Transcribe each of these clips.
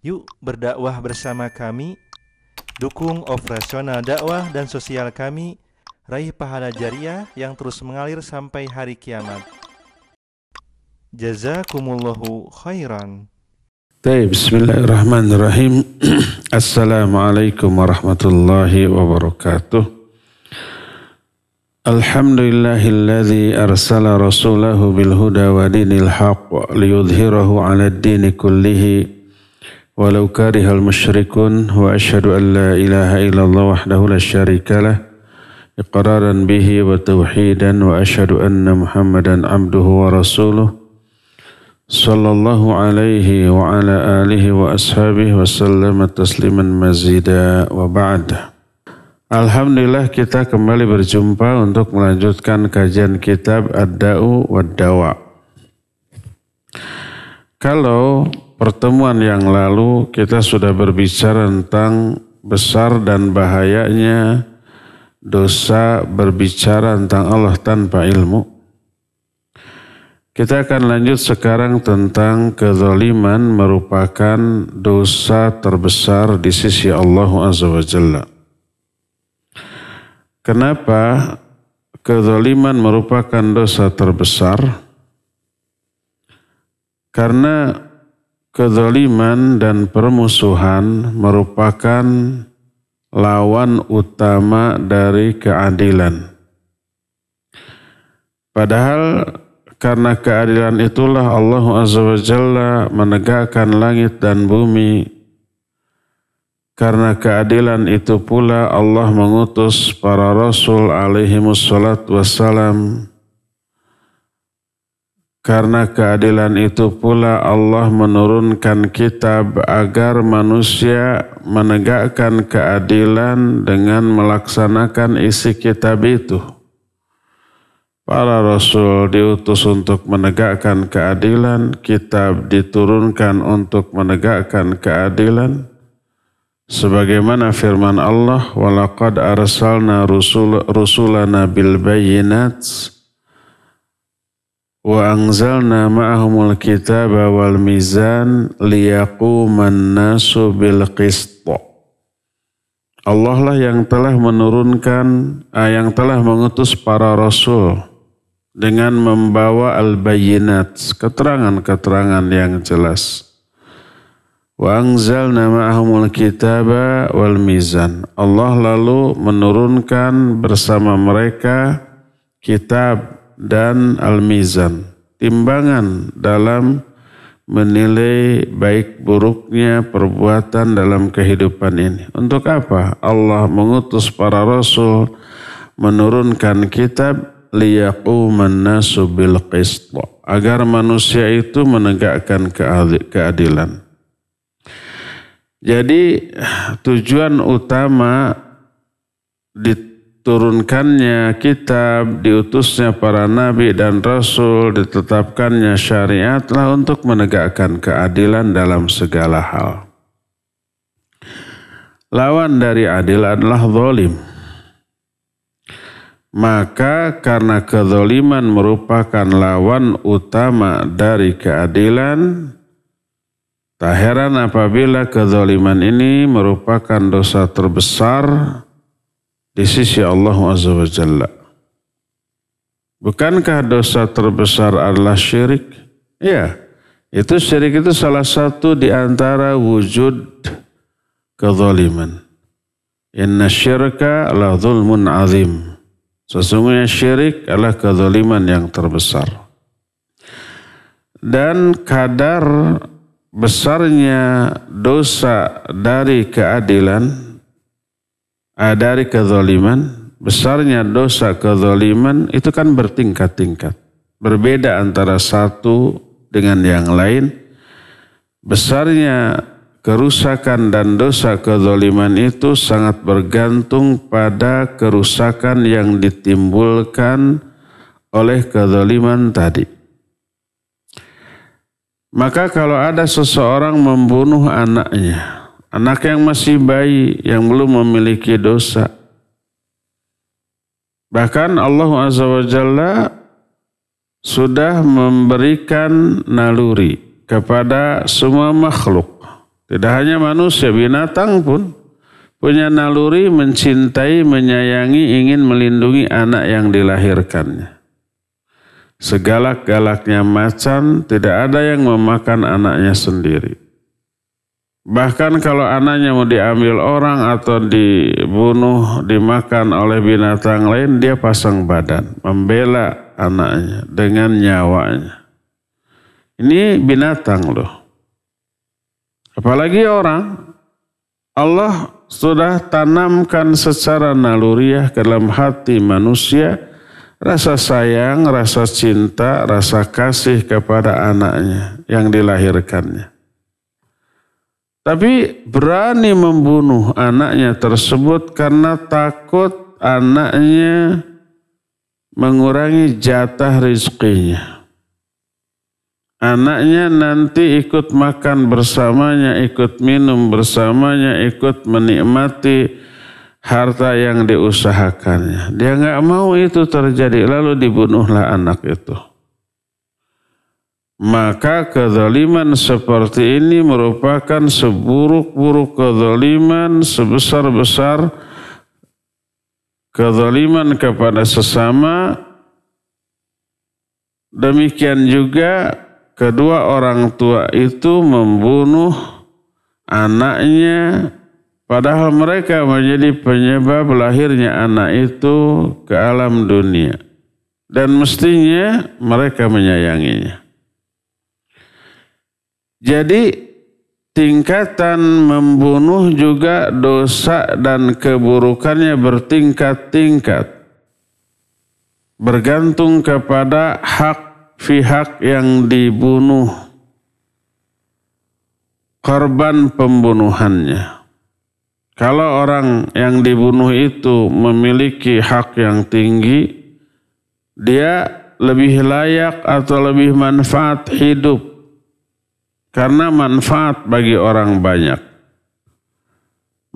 Yuk berdakwah bersama kami, dukung operasional dakwah dan sosial kami, raih pahala jariah yang terus mengalir sampai hari kiamat. Jazakumullahu khairan. Bismillahirrahmanirrahim. Assalamualaikum warahmatullahi wabarakatuh. Alhamdulillahilladzi arsala rasulahu bilhuda wa dinil haqq liyudhhirahu 'alad dini kullihi walau karihal musyrikun wa asyhadu an la ilaha illallah wahdahu la syarikalah iqraran bihi wa tauhidan wa asyhadu anna Muhammadan abduhu wa rasuluh sallallahu alaihi wa ala alihi wa ashabihi wa sallama tasliman mazida wa ba'd. Alhamdulillah kita kembali berjumpa untuk melanjutkan kajian kitab Ad-Da'u wad-Dawa. Kalau pertemuan yang lalu kita sudah berbicara tentang besar dan bahayanya dosa berbicara tentang Allah tanpa ilmu. Kita akan lanjut sekarang tentang kezaliman merupakan dosa terbesar di sisi Allah Azza wa Jalla. Kenapa kezaliman merupakan dosa terbesar? Karena kezaliman dan permusuhan merupakan lawan utama dari keadilan. Padahal karena keadilan itulah Allah Azza wa Jalla menegakkan langit dan bumi. Karena keadilan itu pula Allah mengutus para Rasul alaihimussalatu wassalam. Karena keadilan itu pula Allah menurunkan kitab agar manusia menegakkan keadilan dengan melaksanakan isi kitab itu. Para Rasul diutus untuk menegakkan keadilan, kitab diturunkan untuk menegakkan keadilan. Sebagaimana firman Allah, walaqad arsalna rusulana bil bayyinat wa anzalna ma'ahumul kitaba wal mizan liyaquman nasu bil qist. Allah lah yang telah yang telah mengutus para rasul dengan membawa al-bayyinat, keterangan-keterangan yang jelas. Wa anzalna ma'ahumul kitaba wal mizan. Allah lalu menurunkan bersama mereka kitab dan al-mizan, timbangan dalam menilai baik buruknya perbuatan dalam kehidupan ini. Untuk apa? Allah mengutus para rasul menurunkan kitab liyaquman nasu bil qist, agar manusia itu menegakkan keadilan. Jadi tujuan utama diturunkannya kitab, diutusnya para nabi dan rasul, ditetapkannya syariatlah untuk menegakkan keadilan dalam segala hal. Lawan dari adil adalah zalim. Maka karena kezaliman merupakan lawan utama dari keadilan, tak heran apabila kezaliman ini merupakan dosa terbesar di sisi Allah Azza wa Jalla. Bukankah dosa terbesar adalah syirik? Ya, syirik itu salah satu di antara wujud kezaliman. Inna syirka la zulmun azim. Sesungguhnya syirik adalah kezaliman yang terbesar. Dan kadar besarnya dosa dari keadilan, dari kezaliman, besarnya dosa kezaliman itu kan bertingkat-tingkat. Berbeda antara satu dengan yang lain. Besarnya kerusakan dan dosa kezaliman itu sangat bergantung pada kerusakan yang ditimbulkan oleh kezaliman tadi. Maka kalau ada seseorang membunuh anaknya, anak yang masih bayi yang belum memiliki dosa, bahkan Allah Azza wa Jalla sudah memberikan naluri kepada semua makhluk Tidak hanya manusia, binatang pun punya naluri mencintai, menyayangi, ingin melindungi anak yang dilahirkannya. Segalak-galaknya macan, tidak ada yang memakan anaknya sendiri. Bahkan kalau anaknya mau diambil orang atau dibunuh, dimakan oleh binatang lain, dia pasang badan, membela anaknya dengan nyawanya. Ini binatang loh. Apalagi orang, Allah sudah tanamkan secara naluriah ke dalam hati manusia rasa sayang, rasa cinta, rasa kasih kepada anaknya yang dilahirkannya. Tapi berani membunuh anaknya tersebut karena takut anaknya mengurangi jatah rizkinya. Anaknya nanti ikut makan bersamanya, ikut minum bersamanya, ikut menikmati harta yang diusahakannya. Dia nggak mau itu terjadi, lalu dibunuhlah anak itu. Maka kezaliman seperti ini merupakan seburuk-buruk kezaliman, sebesar-besar kezaliman kepada sesama. Demikian juga kedua orang tua itu membunuh anaknya, padahal mereka menjadi penyebab lahirnya anak itu ke alam dunia. Dan mestinya mereka menyayanginya. Jadi tingkatan membunuh juga dosa dan keburukannya bertingkat-tingkat. Bergantung kepada pihak yang dibunuh, korban pembunuhannya. Kalau orang yang dibunuh itu memiliki hak yang tinggi, dia lebih layak atau lebih manfaat hidup karena manfaat bagi orang banyak.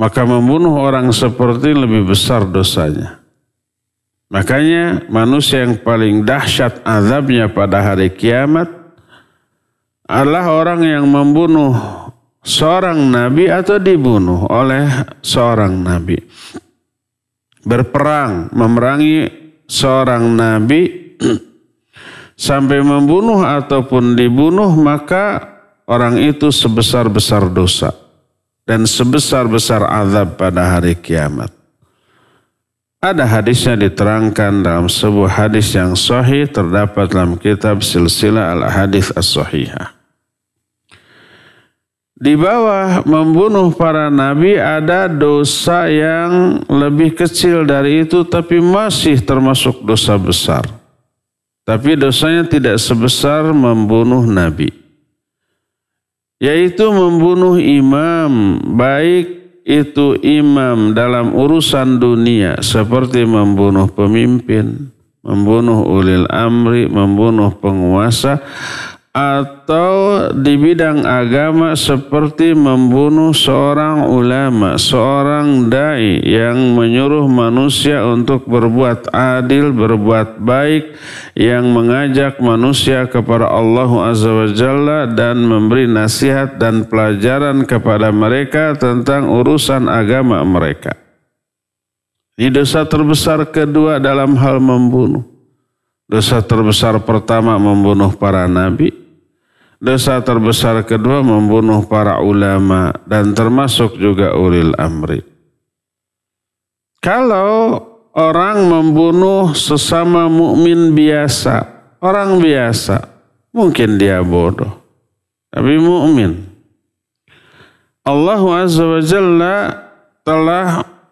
Maka membunuh orang seperti lebih besar dosanya. Makanya manusia yang paling dahsyat azabnya pada hari kiamat adalah orang yang membunuh seorang nabi atau dibunuh oleh seorang nabi. Berperang, memerangi seorang nabi sampai membunuh ataupun dibunuh, maka orang itu sebesar-besar dosa dan sebesar-besar azab pada hari kiamat. Ada hadisnya diterangkan dalam sebuah hadis yang sahih terdapat dalam kitab Silsilah Al-Hadits As-Sahihah. Di bawah membunuh para nabi ada dosa yang lebih kecil dari itu tapi masih termasuk dosa besar. Tapi dosanya tidak sebesar membunuh nabi. Yaitu membunuh imam, baik itu imam dalam urusan dunia seperti membunuh pemimpin, membunuh ulil amri, membunuh penguasa, atau di bidang agama seperti membunuh seorang ulama, seorang dai yang menyuruh manusia untuk berbuat adil, berbuat baik, yang mengajak manusia kepada Allah Azza wa Jalla dan memberi nasihat dan pelajaran kepada mereka tentang urusan agama mereka. Ini dosa terbesar kedua dalam hal membunuh. Dosa terbesar pertama membunuh para nabi. Dosa terbesar kedua membunuh para ulama dan termasuk juga ulil amri. Kalau orang membunuh sesama mukmin biasa, orang biasa, mungkin dia bodoh, tapi mukmin. Allah Azza wa Jalla telah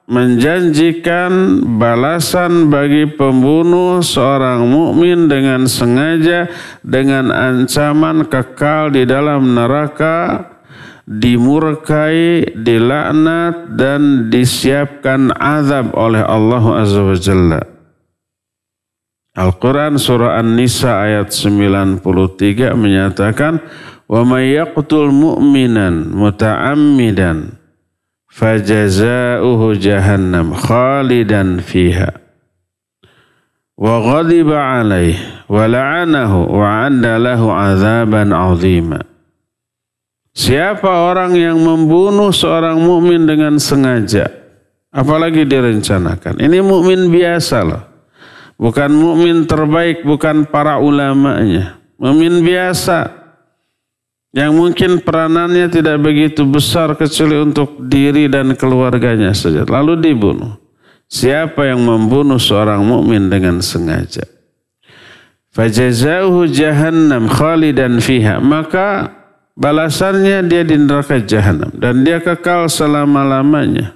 menjanjikan balasan bagi pembunuh seorang mukmin dengan sengaja, dengan ancaman kekal di dalam neraka, dimurkai, dilaknat dan disiapkan azab oleh Allah Azza wa Jalla. Al-Quran surah An-Nisa ayat 93 menyatakan, wa may yaqtul mu'minan muta'ammidan fajazauhu jahannam khalidan fiha wa ghadiba alaihi wa la'anahu wa 'adda lahu 'adzaban 'azima. Siapa orang yang membunuh seorang mukmin dengan sengaja, apalagi direncanakan, ini mukmin biasa loh. Bukan mukmin terbaik, bukan para ulamanya. Mukmin biasa yang mungkin peranannya tidak begitu besar kecuali untuk diri dan keluarganya saja. Lalu dibunuh. Siapa yang membunuh seorang mukmin dengan sengaja? Fajazauhu jahannam khalidan fiha. Maka balasannya dia di neraka jahanam dan dia kekal selama-lamanya.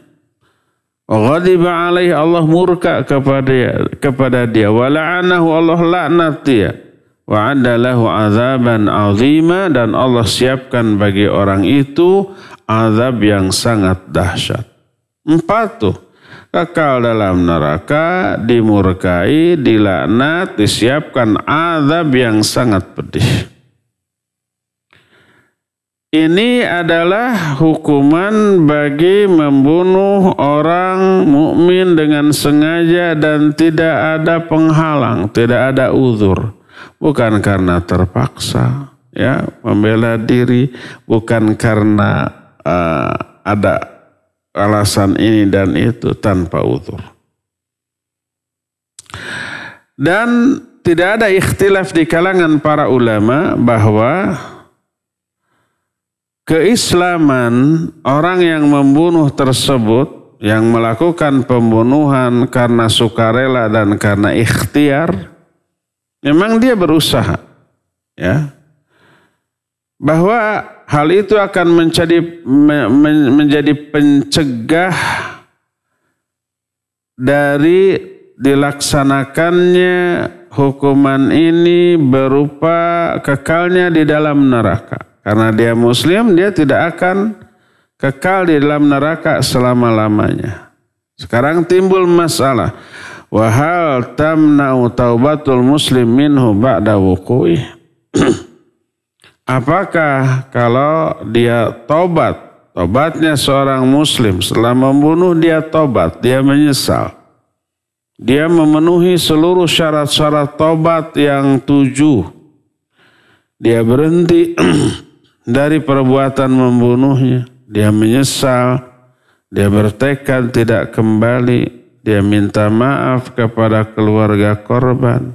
Ghadiba alaihi, Allah murka kepada dia. Wa la'anahu, Allah laknat dia. Wa adalahu azaban azima, dan Allah siapkan bagi orang itu azab yang sangat dahsyat. 4 tuh. Kekal dalam neraka, dimurkai, dilaknat, disiapkan azab yang sangat pedih. Ini adalah hukuman bagi membunuh orang mukmin dengan sengaja dan tidak ada penghalang, tidak ada uzur. Bukan karena terpaksa, ya, membela diri, bukan karena ada alasan ini dan itu, tanpa uzur. Dan tidak ada ikhtilaf di kalangan para ulama bahwa keislaman orang yang membunuh tersebut, yang melakukan pembunuhan karena sukarela dan karena ikhtiar, memang dia berusaha, ya, bahwa hal itu akan menjadi pencegah dari dilaksanakannya hukuman ini berupa kekalnya di dalam neraka. Karena dia muslim, dia tidak akan kekal di dalam neraka selama-lamanya. Sekarang timbul masalah. Wa hal tamna'u taubatul muslim minhu ba'da wuqu'i. Apakah kalau dia tobatnya seorang muslim setelah membunuh, dia tobat, dia menyesal. Dia memenuhi seluruh syarat-syarat tobat yang 7. Dia berhenti dari perbuatan membunuhnya, dia menyesal, dia bertekad tidak kembali, dia minta maaf kepada keluarga korban,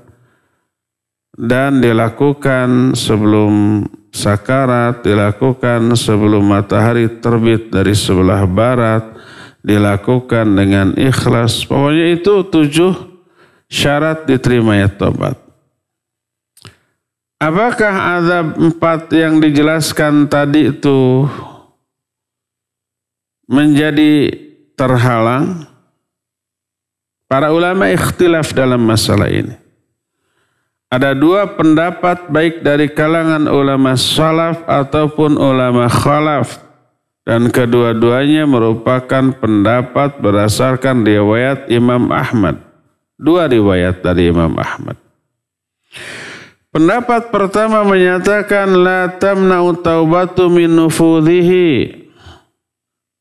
dan dilakukan sebelum sakarat, dilakukan sebelum matahari terbit dari sebelah barat, dilakukan dengan ikhlas. Pokoknya itu 7 syarat diterimanya tobat. Apakah azab 4 yang dijelaskan tadi itu menjadi terhalang? Para ulama ikhtilaf dalam masalah ini. Ada 2 pendapat baik dari kalangan ulama salaf ataupun ulama khalaf. Dan kedua-duanya merupakan pendapat berdasarkan riwayat Imam Ahmad. 2 riwayat dari Imam Ahmad. Pendapat pertama menyatakan la tamna'u taubatu min nufudhihi.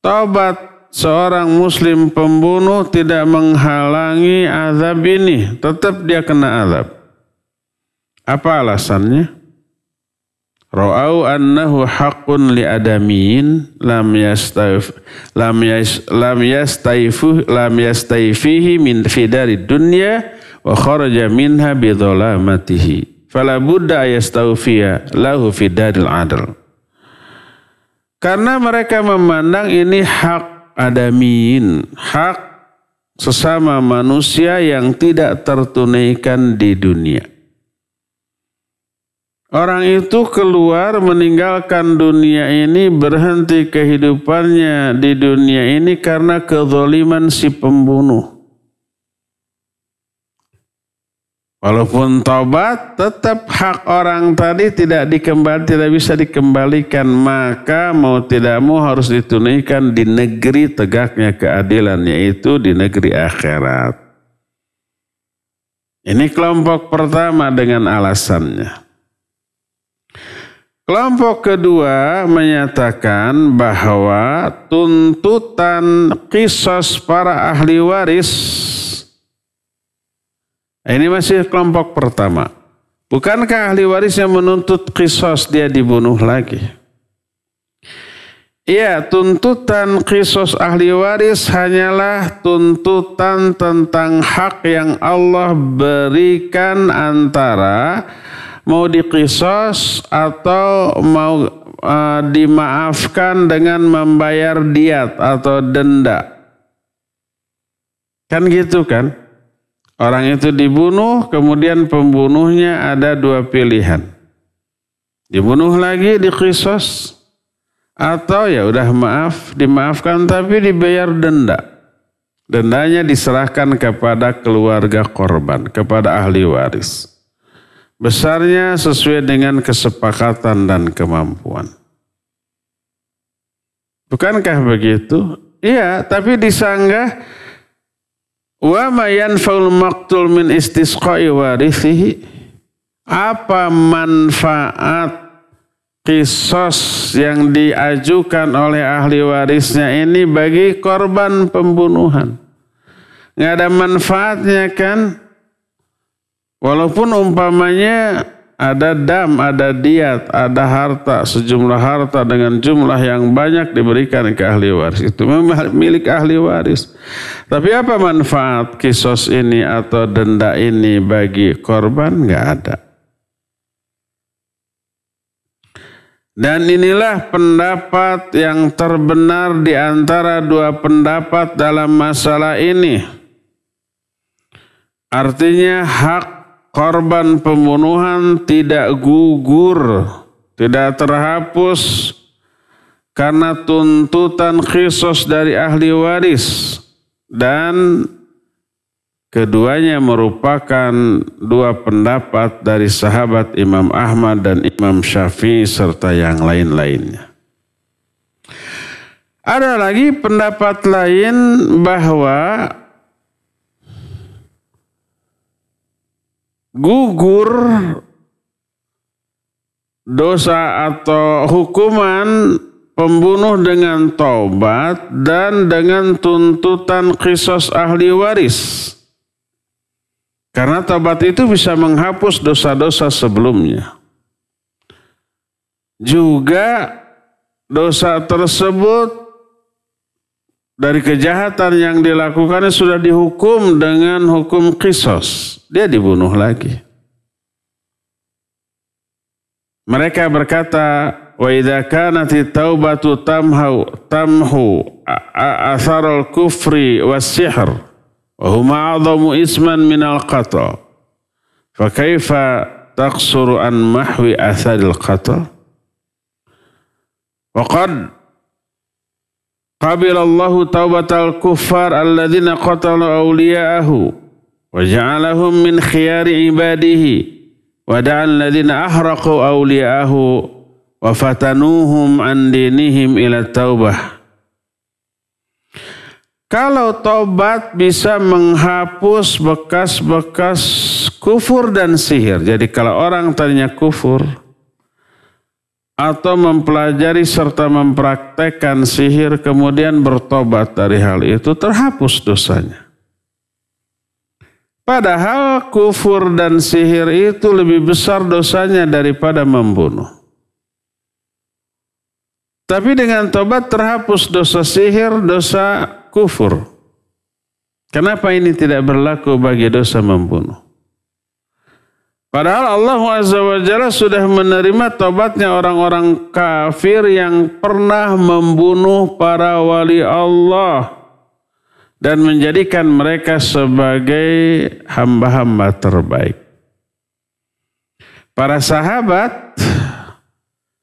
Taubat seorang muslim pembunuh tidak menghalangi azab ini, tetap dia kena azab. Apa alasannya? Ra'au annahu haqqun li adamiyin lam yastaifihi min fidari dunya wa kharaja minha bi dhalamatihi. Fala budda ayastawfiya lahu fi daril adl. Karena mereka memandang ini hak adamin, hak sesama manusia yang tidak tertunaikan di dunia. Orang itu keluar meninggalkan dunia ini, berhenti kehidupannya di dunia ini karena kezaliman si pembunuh. Walaupun taubat, tetap hak orang tadi tidak bisa dikembalikan, maka mau tidak mau harus ditunaikan di negeri tegaknya keadilan, yaitu di negeri akhirat. Ini kelompok pertama dengan alasannya. Kelompok kedua menyatakan bahwa tuntutan qisas para ahli waris. Ini masih kelompok pertama. Bukankah ahli waris yang menuntut qisas dia dibunuh lagi? Ya, tuntutan qisas ahli waris hanyalah tuntutan tentang hak yang Allah berikan antara mau diqisas atau mau dimaafkan dengan membayar diat atau denda. Kan gitu kan? Orang itu dibunuh, kemudian pembunuhnya ada dua pilihan. Dibunuh lagi, diqisas. Atau ya udah maaf, dimaafkan tapi dibayar denda. Dendanya diserahkan kepada keluarga korban, kepada ahli waris. Besarnya sesuai dengan kesepakatan dan kemampuan. Bukankah begitu? Iya, tapi disanggah wa ma yanfa'ul maqtul min istisqa'i warithihi. Apa manfaat qisas yang diajukan oleh ahli warisnya ini bagi korban pembunuhan? Nggak ada manfaatnya kan? Walaupun umpamanya ada dam, ada diat, ada harta, sejumlah harta dengan jumlah yang banyak diberikan ke ahli waris. Itu milik ahli waris. Tapi apa manfaat qisas ini atau denda ini bagi korban? Nggak ada. Dan inilah pendapat yang terbenar di antara dua pendapat dalam masalah ini. Artinya hak korban pembunuhan tidak gugur, tidak terhapus karena tuntutan qisas dari ahli waris. Dan keduanya merupakan dua pendapat dari sahabat Imam Ahmad dan Imam Syafi'i serta yang lain-lainnya. Ada lagi pendapat lain bahwa gugur dosa atau hukuman pembunuh dengan taubat dan dengan tuntutan qisas ahli waris. Karena taubat itu bisa menghapus dosa-dosa sebelumnya. Juga dosa tersebut dari kejahatan yang dilakukannya sudah dihukum dengan hukum qisas. Dia dibunuh lagi. Mereka berkata, wa idza kanati taubatu tamhu atharul kufri was-sihr wa huma a'dhamu isman minal qata'. Fa kaifa taqsuru an mahwi atharil qata'? Wa qad qabila Allahu taubatal kuffar alladzina qatalu awliya'ahu wa ja'alahum min khiyari ibadihi wa da'al ladzina ahraqu awliya'ahu wa fatanuhum an dinihim ila taubah. Kalau taubat bisa menghapus bekas-bekas kufur dan sihir. Jadi kalau orang tadinya kufur atau mempelajari serta mempraktekkan sihir kemudian bertobat dari hal itu, terhapus dosanya. Padahal kufur dan sihir itu lebih besar dosanya daripada membunuh. Tapi dengan tobat terhapus dosa sihir, dosa kufur. Kenapa ini tidak berlaku bagi dosa membunuh? Padahal Allah Azza wa Jalla sudah menerima tobatnya orang-orang kafir yang pernah membunuh para wali Allah dan menjadikan mereka sebagai hamba-hamba terbaik. Para sahabat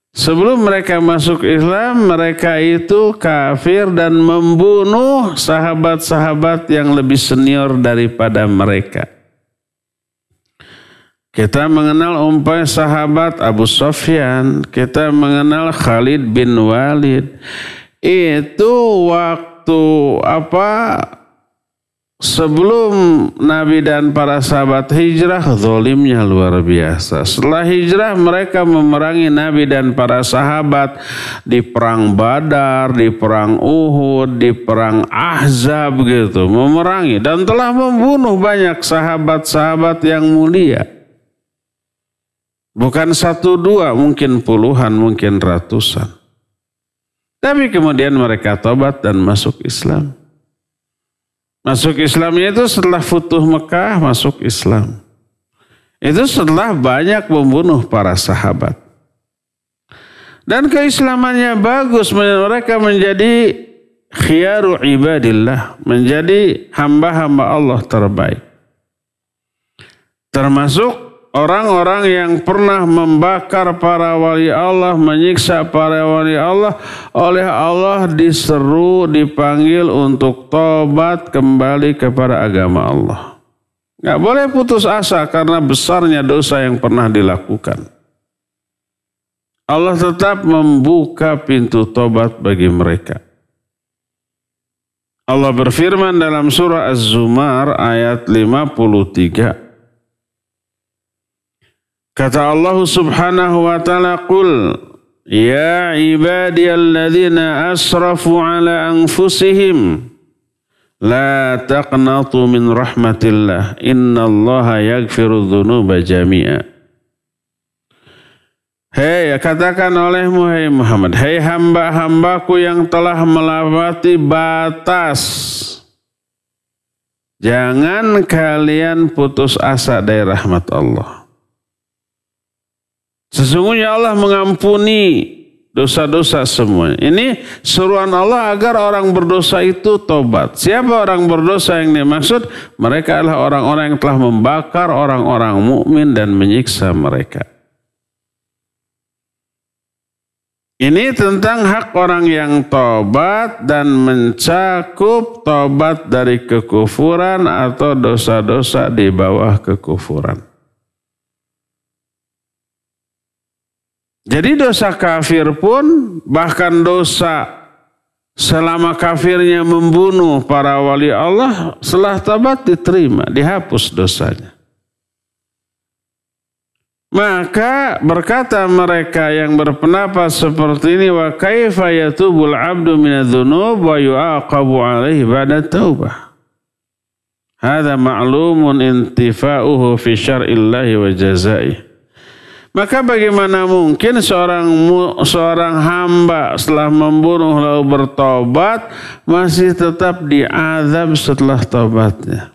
sebelum mereka masuk Islam, mereka itu kafir dan membunuh sahabat-sahabat yang lebih senior daripada mereka. Kita mengenal umpamanya sahabat Abu Sufyan, kita mengenal Khalid bin Walid. Itu waktu sebelum Nabi dan para sahabat hijrah, zalimnya luar biasa. Setelah hijrah mereka memerangi Nabi dan para sahabat di perang Badar, di perang Uhud, di perang Ahzab gitu, memerangi dan telah membunuh banyak sahabat-sahabat yang mulia. Bukan satu dua, mungkin puluhan, mungkin ratusan. Tapi kemudian mereka tobat dan masuk Islam. Masuk Islamnya itu setelah Futuh Mekah masuk Islam. Itu setelah banyak membunuh para sahabat. Dan keislamannya bagus, mereka menjadi khiyaru ibadillah, menjadi hamba-hamba Allah terbaik. Termasuk orang-orang yang pernah membakar para wali Allah, menyiksa para wali Allah, oleh Allah diseru, dipanggil untuk tobat kembali kepada agama Allah. Nggak boleh putus asa karena besarnya dosa yang pernah dilakukan. Allah tetap membuka pintu tobat bagi mereka. Allah berfirman dalam surah Az-Zumar ayat 53. Kata Allah subhanahu wa ta'ala, Qul ya ibadiyalladzina asrafu ala anfusihim la taqnatu min rahmatillah innallaha yaghfiru dzunuba jami'a. Hei, katakan olehmu, hei Muhammad, hei hamba-hambaku yang telah melewati batas, jangan kalian putus asa dari rahmat Allah. Sesungguhnya Allah mengampuni dosa-dosa semua. Ini seruan Allah agar orang berdosa itu tobat. Siapa orang berdosa yang dimaksud? Mereka adalah orang-orang yang telah membakar orang-orang mukmin dan menyiksa mereka. Ini tentang hak orang yang tobat dan mencakup tobat dari kekufuran atau dosa-dosa di bawah kekufuran. Jadi dosa kafir pun, bahkan dosa selama kafirnya membunuh para wali Allah, setelah tobat diterima, dihapus dosanya. Maka berkata mereka yang berpendapat seperti ini, wa kaifa yatubul abdu minadz-dzunub wa yu'aqabu alaihi ba'da taubah. Hadza ma'lumun intifa'uhu fi syar'illahi wa jazaihi. Maka bagaimana mungkin seorang hamba setelah membunuh lalu bertobat masih tetap diazab setelah tobatnya?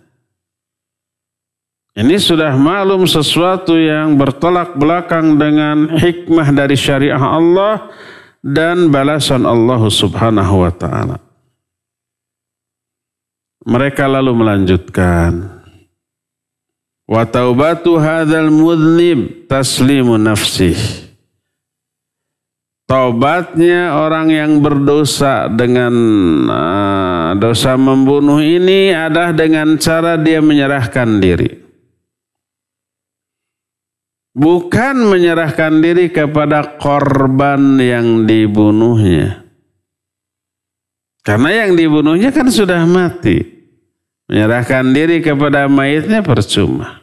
Ini sudah maklum sesuatu yang bertolak belakang dengan hikmah dari syariah Allah dan balasan Allah subhanahu wa ta'ala. Mereka lalu melanjutkan, wa taubatu hadzal mudhnib taslimu nafsih. Taubatnya orang yang berdosa dengan dosa membunuh ini adalah dengan cara dia menyerahkan diri. Bukan menyerahkan diri kepada korban yang dibunuhnya. Karena yang dibunuhnya kan sudah mati. Menyerahkan diri kepada mayitnya percuma.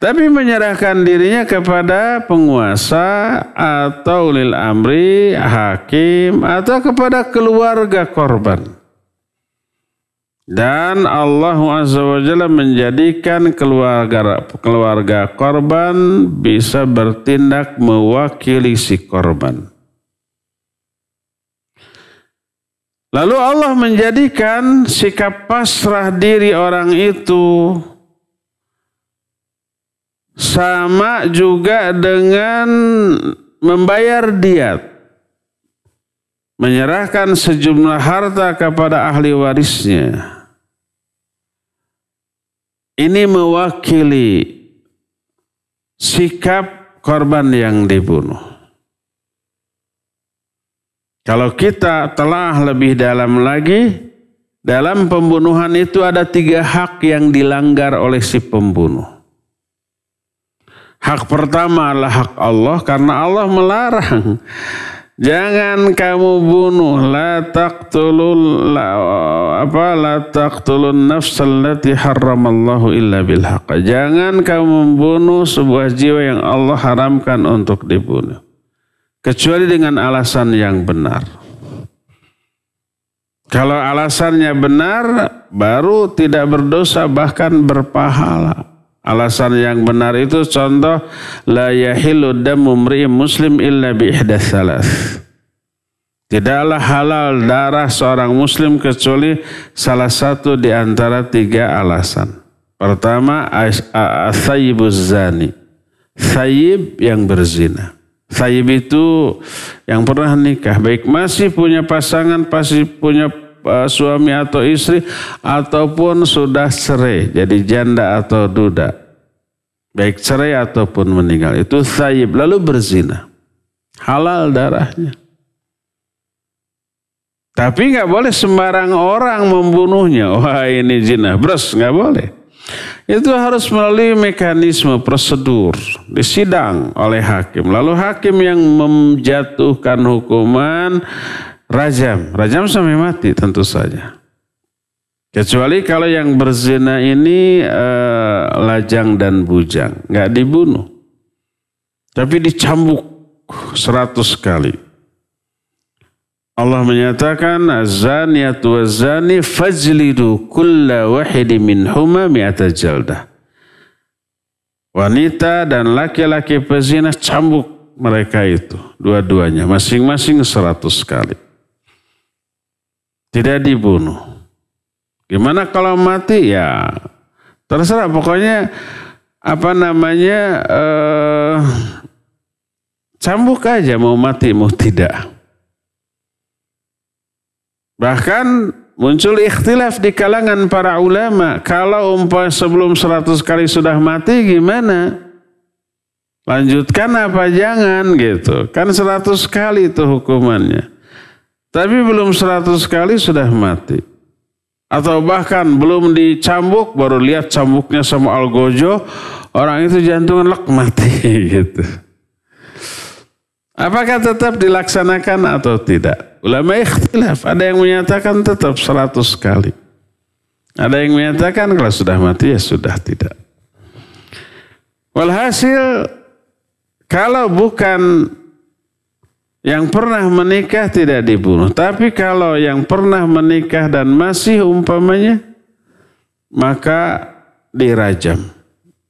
Tapi menyerahkan dirinya kepada penguasa atau ulil amri, hakim, atau kepada keluarga korban. Dan Allah Azza wa Jalla menjadikan keluarga korban bisa bertindak mewakili si korban. Lalu Allah menjadikan sikap pasrah diri orang itu sama juga dengan membayar diat. Menyerahkan sejumlah harta kepada ahli warisnya. Ini mewakili sikap korban yang dibunuh. Kalau kita telah lebih dalam lagi, dalam pembunuhan itu ada 3 hak yang dilanggar oleh si pembunuh. Hak pertama adalah hak Allah, karena Allah melarang. Jangan kamu bunuh, la taqtulun nafsal lati harramallahu illa bil haqq. Jangan kamu membunuh sebuah jiwa yang Allah haramkan untuk dibunuh, kecuali dengan alasan yang benar. Kalau alasannya benar, baru tidak berdosa, bahkan berpahala. Alasan yang benar itu contoh, la yahillu damu mri'in muslim illa bi ihdas salas. Tidaklah halal darah seorang muslim kecuali salah satu di antara 3 alasan. Pertama, as-sayyibuz zani. Sayyib yang berzina. Sayyib itu yang pernah nikah, baik masih punya pasangan, masih punya suami atau istri, ataupun sudah cerai, jadi janda atau duda. Baik cerai ataupun meninggal. Itu sayyib, lalu berzina. Halal darahnya. Tapi nggak boleh sembarang orang membunuhnya. Wah ini zina, bros, nggak boleh. Itu harus melalui mekanisme prosedur disidang oleh hakim. Lalu hakim yang menjatuhkan hukuman rajam sampai mati tentu saja. Kecuali kalau yang berzina ini lajang dan bujang, nggak dibunuh, tapi dicambuk 100 kali. Allah menyatakan az-zaniyatu waz-zani fajlidu kulla wahidi minhuma mi'ata jaldah. Wanita dan laki-laki pezina cambuk mereka itu dua-duanya masing-masing 100 kali. Tidak dibunuh. Gimana kalau mati? Ya terserah, pokoknya cambuk aja, mau mati mau tidak. Bahkan muncul ikhtilaf di kalangan para ulama. Kalau sebelum 100 kali sudah mati gimana? Lanjutkan apa jangan gitu. Kan 100 kali itu hukumannya. Tapi belum 100 kali sudah mati. Atau bahkan belum dicambuk, baru lihat cambuknya sama algojo, orang itu jantungan lek mati gitu. Apakah tetap dilaksanakan atau tidak? Ulama ikhtilaf. Ada yang menyatakan tetap 100 kali. Ada yang menyatakan kalau sudah mati ya sudah tidak. Walhasil kalau bukan yang pernah menikah tidak dibunuh. Tapi kalau yang pernah menikah dan masih umpamanya, maka dirajam.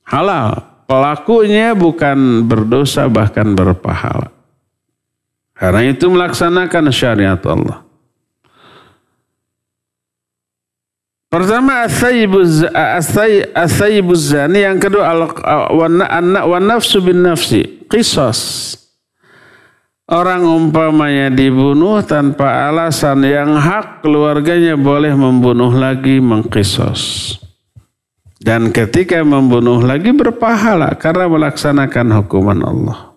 Halal. Pelakunya bukan berdosa bahkan berpahala. Karena itu melaksanakan syariat Allah. Pertama as-sayyibuz zani, yang kedua wan nafsu bin nafsi, qisas. Orang umpamanya dibunuh tanpa alasan yang hak, keluarganya boleh membunuh lagi, mengqisas. Dan ketika membunuh lagi berpahala karena melaksanakan hukuman Allah.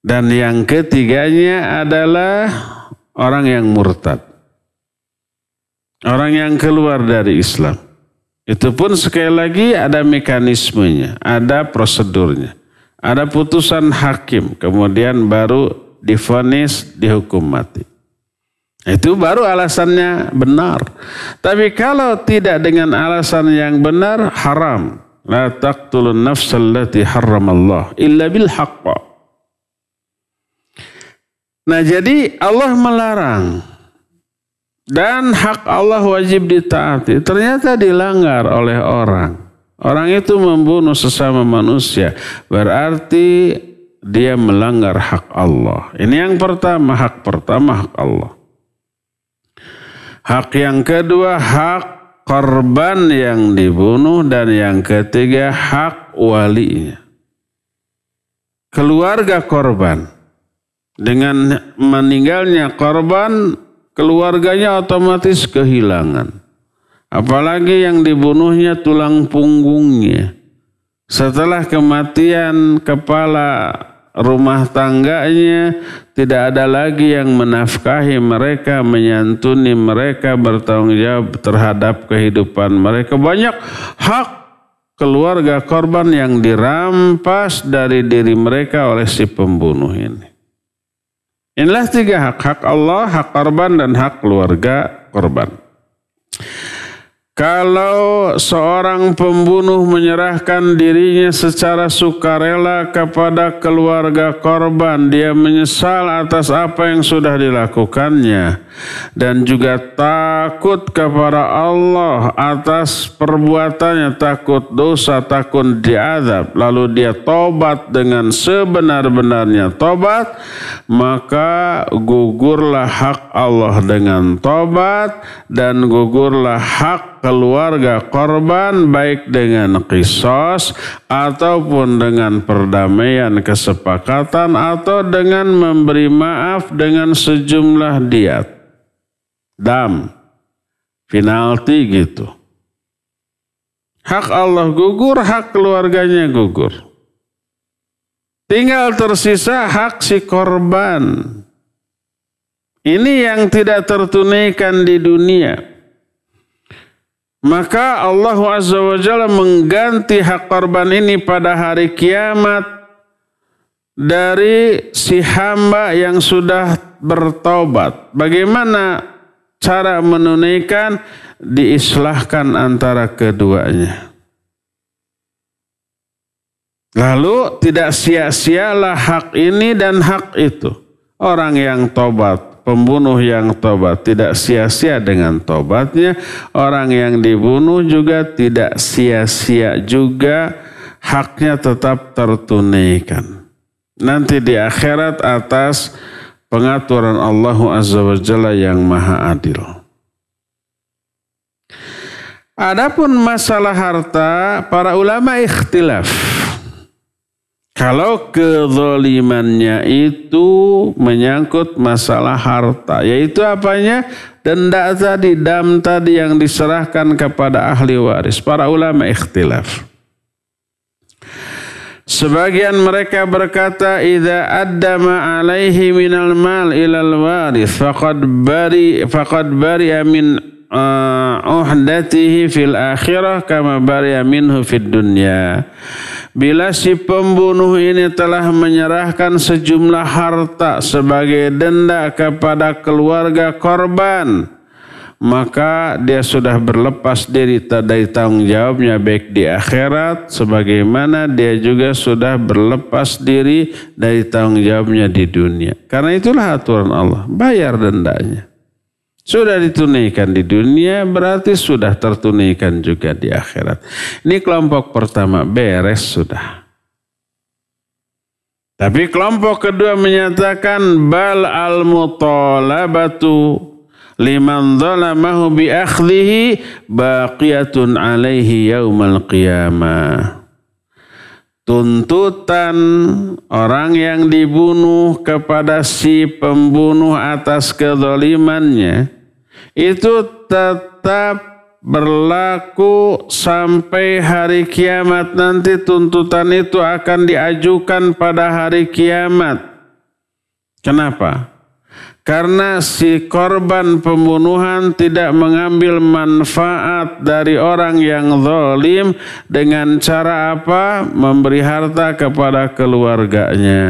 Dan yang ketiganya adalah orang yang murtad. Orang yang keluar dari Islam. Itu pun sekali lagi ada mekanismenya, ada prosedurnya. Ada putusan hakim, kemudian baru divonis, dihukum mati. Itu baru alasannya benar. Tapi kalau tidak dengan alasan yang benar, haram. La taqtulun nafsal lati harramallah illa bil haqqa. Nah jadi Allah melarang dan hak Allah wajib ditaati. Ternyata dilanggar oleh orang. Orang itu membunuh sesama manusia. Berarti dia melanggar hak Allah. Ini yang pertama, hak pertama hak Allah. Hak yang kedua hak korban yang dibunuh, dan yang ketiga hak walinya. Keluarga korban. Dengan meninggalnya korban, keluarganya otomatis kehilangan. Apalagi yang dibunuhnya tulang punggungnya. Setelah kematian kepala rumah tangganya, tidak ada lagi yang menafkahi mereka, menyantuni mereka, bertanggung jawab terhadap kehidupan mereka. Banyak hak keluarga korban yang dirampas dari diri mereka oleh si pembunuh ini. Inilah 3 hak. Hak Allah, hak korban, dan hak keluarga korban. Kalau seorang pembunuh menyerahkan dirinya secara sukarela kepada keluarga korban, dia menyesal atas apa yang sudah dilakukannya dan juga takut kepada Allah atas perbuatannya, takut dosa, takut diazab, lalu dia tobat dengan sebenar-benarnya tobat, maka gugurlah hak Allah dengan tobat dan gugurlah hak keluarga korban, baik dengan qisas ataupun dengan perdamaian kesepakatan atau dengan memberi maaf dengan sejumlah diat, dam, penalti gitu. Hak Allah gugur, hak keluarganya gugur. Tinggal tersisa hak si korban. Ini yang tidak tertunaikan di dunia. Maka Allah Azza wa Jalla mengganti hak korban ini pada hari kiamat dari si hamba yang sudah bertaubat. Bagaimana cara menunaikan? Diislahkan antara keduanya. Lalu tidak sia-sialah hak ini dan hak itu. Orang yang taubat, pembunuh yang tobat tidak sia-sia dengan tobatnya. Orang yang dibunuh juga tidak sia-sia juga, haknya tetap tertunaikan. Nanti di akhirat atas pengaturan Allah Azza wa Jalla yang maha adil. Adapun masalah harta, para ulama ikhtilaf. Kalau kezalimannya itu menyangkut masalah harta, yaitu apanya? Denda tadi, dam tadi yang diserahkan kepada ahli waris. Para ulama ikhtilaf. Sebagian mereka berkata, idza addama alaihi minal mal ilal waris faqad bari'a min uhdatihi fil akhirah kama bari'a minhu fid dunya. Bila si pembunuh ini telah menyerahkan sejumlah harta sebagai denda kepada keluarga korban, maka dia sudah berlepas diri dari tanggung jawabnya baik di akhirat, sebagaimana dia juga sudah berlepas diri dari tanggung jawabnya di dunia. Karena itulah aturan Allah, bayar dendanya. Sudah ditunaikan di dunia, berarti sudah tertunaikan juga di akhirat. Ini kelompok pertama, beres sudah. Tapi kelompok kedua menyatakan bal al-mutalabatu liman zalamahu bi akhdhihi baqiyatun alaihi yaumal qiyamah. Tuntutan orang yang dibunuh kepada si pembunuh atas kezalimannya itu tetap berlaku sampai hari kiamat. Nanti tuntutan itu akan diajukan pada hari kiamat. Kenapa? Karena si korban pembunuhan tidak mengambil manfaat dari orang yang zalim dengan cara apa? Memberi harta kepada keluarganya.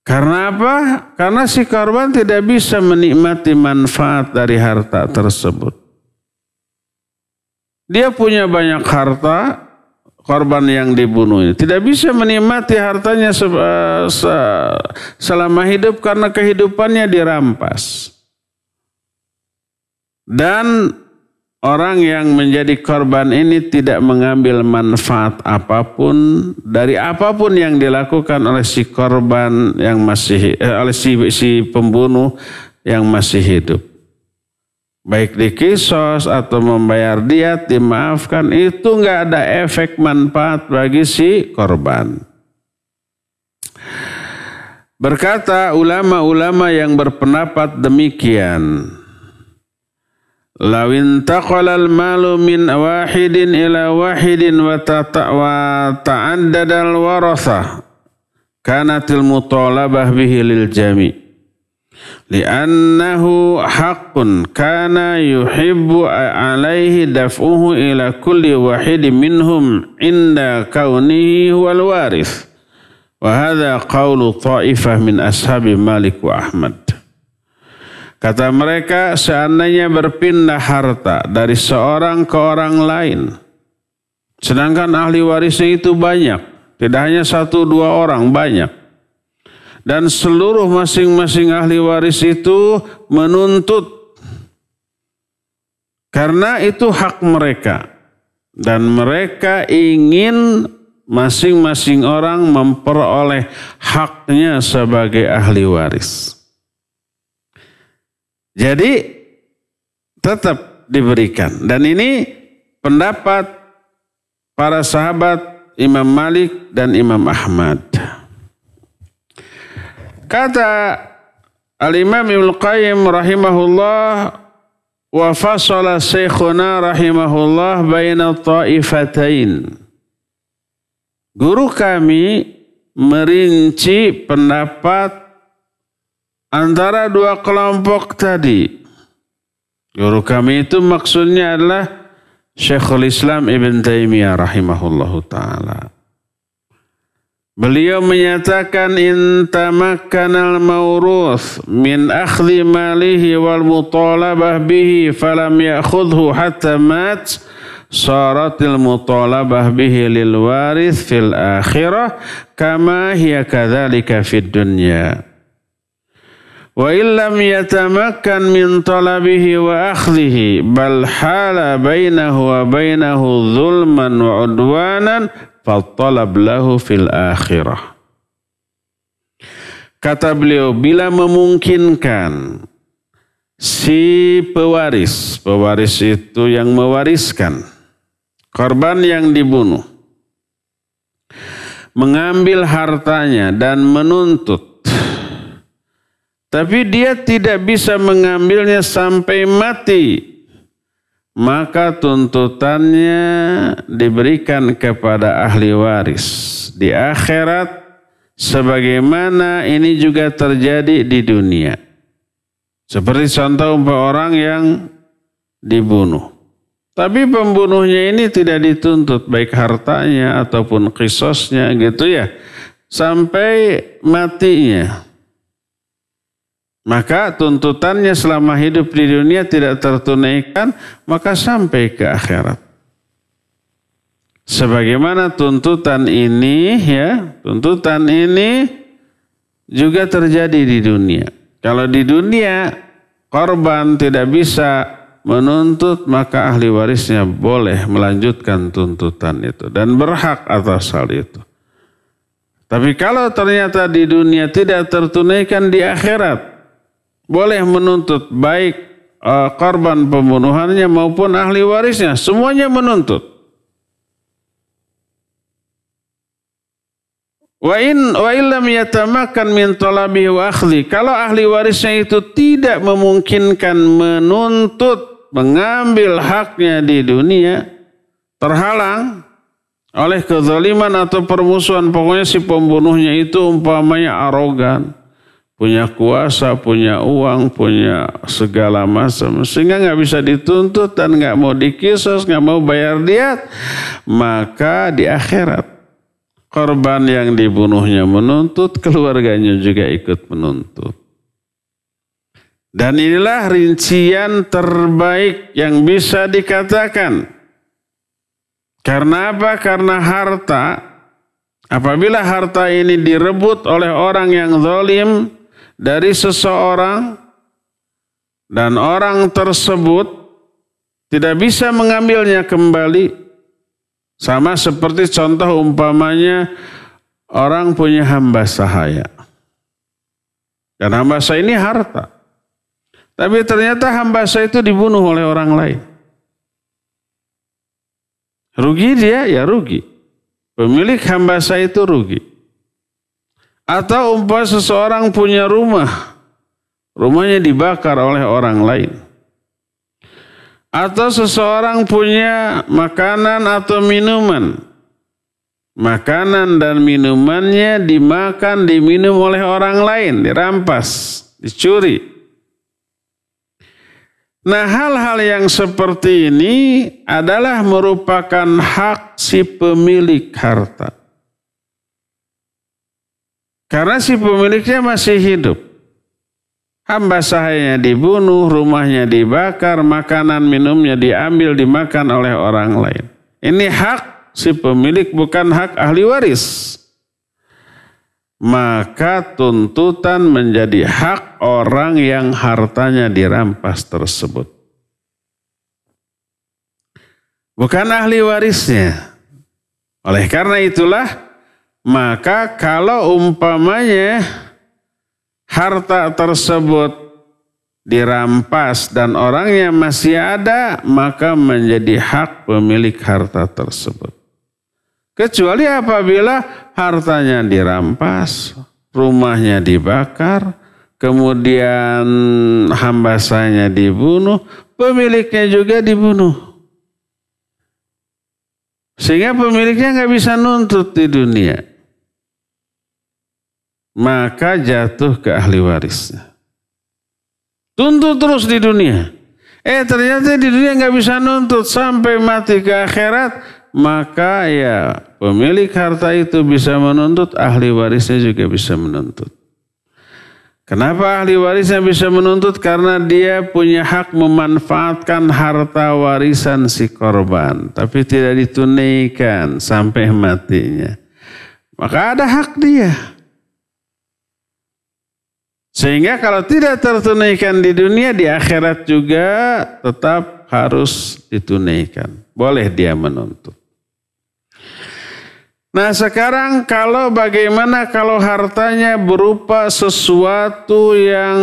Karena apa? Karena si korban tidak bisa menikmati manfaat dari harta tersebut. Dia punya banyak harta, korban yang dibunuh ini tidak bisa menikmati hartanya selama hidup karena kehidupannya dirampas. Dan orang yang menjadi korban ini tidak mengambil manfaat apapun dari apapun yang dilakukan oleh si korban yang masih oleh si pembunuh yang masih hidup. Baik dikisos atau membayar diat, dimaafkan, itu nggak ada efek manfaat bagi si korban. Berkata ulama-ulama yang berpendapat demikian, lawin taqalal malu min wahidin ila wahidin wa ta'addadal warathah kanatil mutalabah bihi lil jami' li'annahu haqqun kana yuhibbu alaihi daf'uhu ila kulli wahidin minhum inda kaunihi wal warith wa hadha qawlu ta'ifah min ashabi Malik wa Ahmad. Kata mereka, seandainya berpindah harta dari seorang ke orang lain, sedangkan ahli warisnya itu banyak, tidak hanya 1-2 orang, banyak. Dan seluruh masing-masing ahli waris itu menuntut, karena itu hak mereka. Dan mereka ingin masing-masing orang memperoleh haknya sebagai ahli waris. Jadi tetap diberikan. Dan ini pendapat para sahabat Imam Malik dan Imam Ahmad. Kata Al-Imam Ibnu Qayyim rahimahullah, wa fasala syekhuna rahimahullah baina ta'ifatain. Guru kami merinci pendapat antara 2 kelompok tadi. Guru kami itu maksudnya adalah Syekhul Islam Ibn Taimiyah rahimahullahu ta'ala. Beliau menyatakan, in tamakkanal mawruth min akhdhi malihi wal mutalabah bihi falam ya'khudhu hatta mat, saratil mutalabah bihi lil warith fil akhirah kama hiya kadzalika fid dunya. Wa illam yatamakkan min talabihi wa akhdhihi bal hala bainahu wa bainahu zulman wa udwanan fattalab lahu fil akhirah. Kata beliau, bila memungkinkan si pewaris itu yang mewariskan, korban yang dibunuh, mengambil hartanya dan menuntut, tapi dia tidak bisa mengambilnya sampai mati, maka tuntutannya diberikan kepada ahli waris di akhirat, sebagaimana ini juga terjadi di dunia. Seperti contoh orang yang dibunuh, tapi pembunuhnya ini tidak dituntut baik hartanya ataupun qisasnya gitu ya, sampai matinya. Maka tuntutannya selama hidup di dunia tidak tertunaikan, maka sampai ke akhirat. Sebagaimana tuntutan ini juga terjadi di dunia. Kalau di dunia korban tidak bisa menuntut, maka ahli warisnya boleh melanjutkan tuntutan itu dan berhak atas hal itu. Tapi kalau ternyata di dunia tidak tertunaikan, di akhirat boleh menuntut baik korban pembunuhannya maupun ahli warisnya, semuanya menuntut. Wa illam yatamakkan min talabi wa akhdhi. Kalau ahli warisnya itu tidak memungkinkan menuntut, mengambil haknya di dunia, terhalang oleh kezaliman atau permusuhan, pokoknya si pembunuhnya itu umpamanya arogan, punya kuasa, punya uang, punya segala macam, sehingga nggak bisa dituntut dan nggak mau dikisos, nggak mau bayar diat, maka di akhirat korban yang dibunuhnya menuntut, keluarganya juga ikut menuntut. Dan inilah rincian terbaik yang bisa dikatakan. Karena apa? Karena harta, apabila harta ini direbut oleh orang yang zalim dari seseorang, dan orang tersebut tidak bisa mengambilnya kembali, sama seperti contoh umpamanya orang punya hamba sahaya, dan hamba sahaya ini harta, tapi ternyata hamba sahaya itu dibunuh oleh orang lain. Rugi dia, ya rugi. Pemilik hamba sahaya itu rugi. Atau umpama seseorang punya rumah, rumahnya dibakar oleh orang lain. Atau seseorang punya makanan atau minuman, makanan dan minumannya dimakan, diminum oleh orang lain, dirampas, dicuri. Nah, hal-hal yang seperti ini adalah merupakan hak si pemilik harta. Karena si pemiliknya masih hidup. hamba sahaya dibunuh, rumahnya dibakar, makanan minumnya diambil, dimakan oleh orang lain. Ini hak si pemilik, bukan hak ahli waris. Maka tuntutan menjadi hak orang yang hartanya dirampas tersebut. Bukan ahli warisnya. Oleh karena itulah, maka kalau umpamanya harta tersebut dirampas dan orangnya masih ada, maka menjadi hak pemilik harta tersebut. Kecuali apabila hartanya dirampas, rumahnya dibakar, kemudian hamba sahanya dibunuh, pemiliknya juga dibunuh. Sehingga pemiliknya nggak bisa nuntut di dunia. Maka jatuh ke ahli warisnya. Tuntut terus di dunia. Ternyata di dunia nggak bisa nuntut sampai mati ke akhirat. Maka ya pemilik harta itu bisa menuntut, ahli warisnya juga bisa menuntut. Kenapa ahli warisnya bisa menuntut? Karena dia punya hak memanfaatkan harta warisan si korban, tapi tidak ditunaikan sampai matinya. Maka ada hak dia. Sehingga kalau tidak tertunaikan di dunia, di akhirat juga tetap harus ditunaikan. Boleh dia menuntut. Nah sekarang bagaimana kalau hartanya berupa sesuatu yang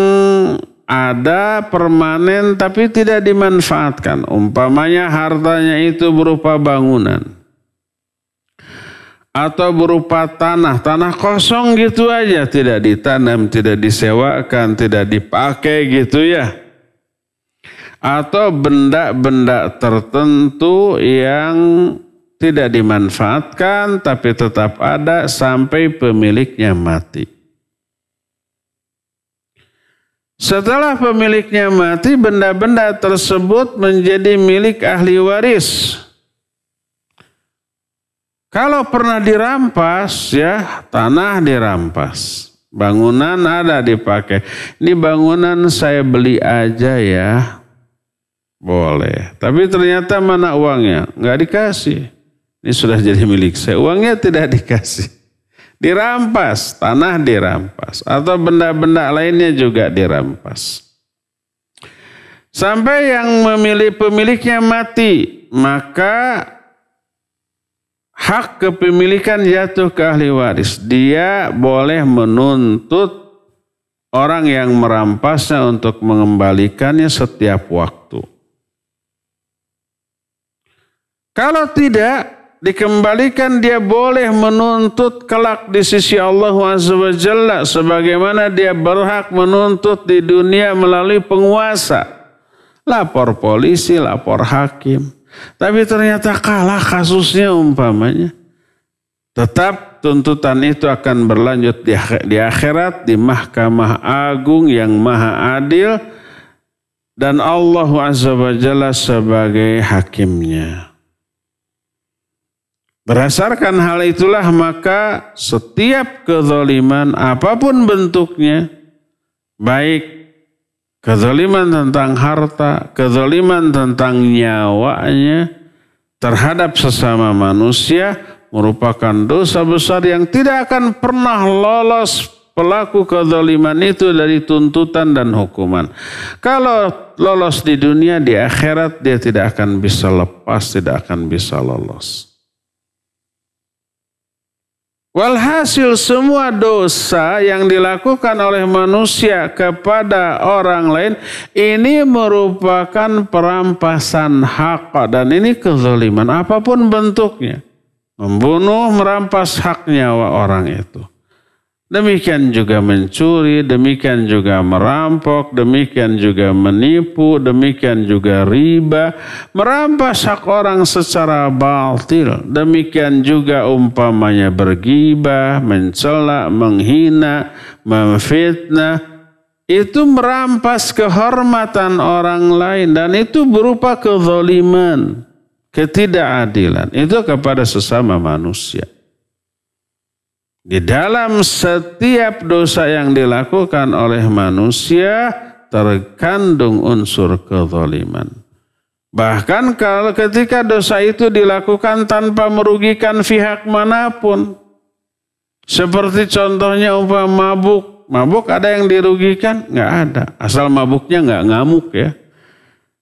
ada permanen tapi tidak dimanfaatkan. Umpamanya hartanya itu berupa bangunan. Atau berupa tanah kosong gitu aja. Tidak ditanam, tidak disewakan, tidak dipakai gitu ya. Atau benda-benda tertentu yang tidak dimanfaatkan tapi tetap ada sampai pemiliknya mati. Setelah pemiliknya mati, benda-benda tersebut menjadi milik ahli waris. Kalau pernah dirampas ya, tanah dirampas, bangunan ada dipakai. Ini bangunan saya beli aja ya, boleh. Tapi ternyata mana uangnya? Nggak dikasih. Ini sudah jadi milik saya. Uangnya tidak dikasih. Dirampas, tanah dirampas. Atau benda-benda lainnya juga dirampas. Sampai yang pemiliknya mati. Maka hak kepemilikan jatuh ke ahli waris. Dia boleh menuntut orang yang merampasnya untuk mengembalikannya setiap waktu. Kalau tidak dikembalikan, dia boleh menuntut kelak di sisi Allah Azza wa Jalla sebagaimana dia berhak menuntut di dunia melalui penguasa. Lapor polisi, lapor hakim. Tapi ternyata kalah kasusnya umpamanya. Tetap tuntutan itu akan berlanjut di akhirat, di Mahkamah Agung yang Maha Adil. Dan Allah Azza wa Jalla sebagai hakimnya. Berdasarkan hal itulah maka setiap kezaliman apapun bentuknya, baik kezaliman tentang harta, kezaliman tentang nyawanya terhadap sesama manusia merupakan dosa besar yang tidak akan pernah lolos pelaku kezaliman itu dari tuntutan dan hukuman. Kalau lolos di dunia, di akhirat dia tidak akan bisa lepas, tidak akan bisa lolos. Walhasil semua dosa yang dilakukan oleh manusia kepada orang lain ini merupakan perampasan hak dan ini kezaliman apapun bentuknya. Membunuh, merampas hak nyawa orang itu. Demikian juga mencuri, demikian juga merampok, demikian juga menipu, demikian juga riba, merampas hak orang secara batil, demikian juga umpamanya bergibah, mencela, menghina, memfitnah, itu merampas kehormatan orang lain dan itu berupa kezaliman, ketidakadilan, itu kepada sesama manusia. Di dalam setiap dosa yang dilakukan oleh manusia terkandung unsur kezaliman. Bahkan kalau ketika dosa itu dilakukan tanpa merugikan pihak manapun. Seperti contohnya umpama mabuk. Mabuk ada yang dirugikan? Nggak ada. Asal mabuknya nggak ngamuk ya.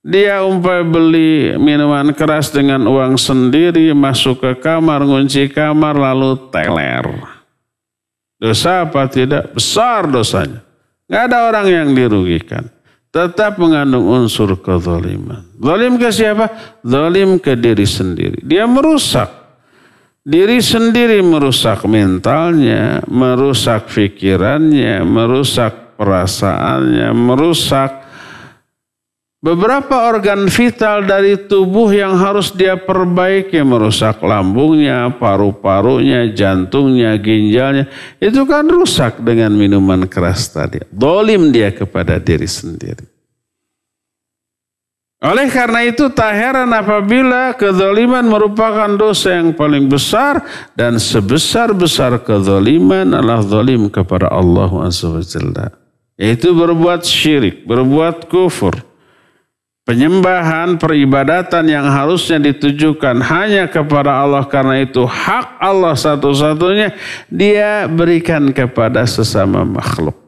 Dia umpama beli minuman keras dengan uang sendiri, masuk ke kamar, ngunci kamar, lalu teler. Dosa apa tidak? Besar dosanya. Nggak ada orang yang dirugikan. Tetap mengandung unsur kezaliman. Zalim ke siapa? Zalim ke diri sendiri. Dia merusak. Diri sendiri merusak mentalnya, merusak pikirannya, merusak perasaannya, merusak beberapa organ vital dari tubuh yang harus dia perbaiki, merusak lambungnya, paru-parunya, jantungnya, ginjalnya. Itu kan rusak dengan minuman keras tadi. Zalim dia kepada diri sendiri. Oleh karena itu tak heran apabila kezaliman merupakan dosa yang paling besar dan sebesar-besar kezaliman adalah zalim kepada Allah Azza wa Jalla. Yaitu berbuat syirik, berbuat kufur. Penyembahan, peribadatan yang harusnya ditujukan hanya kepada Allah karena itu hak Allah satu-satunya dia berikan kepada sesama makhluk.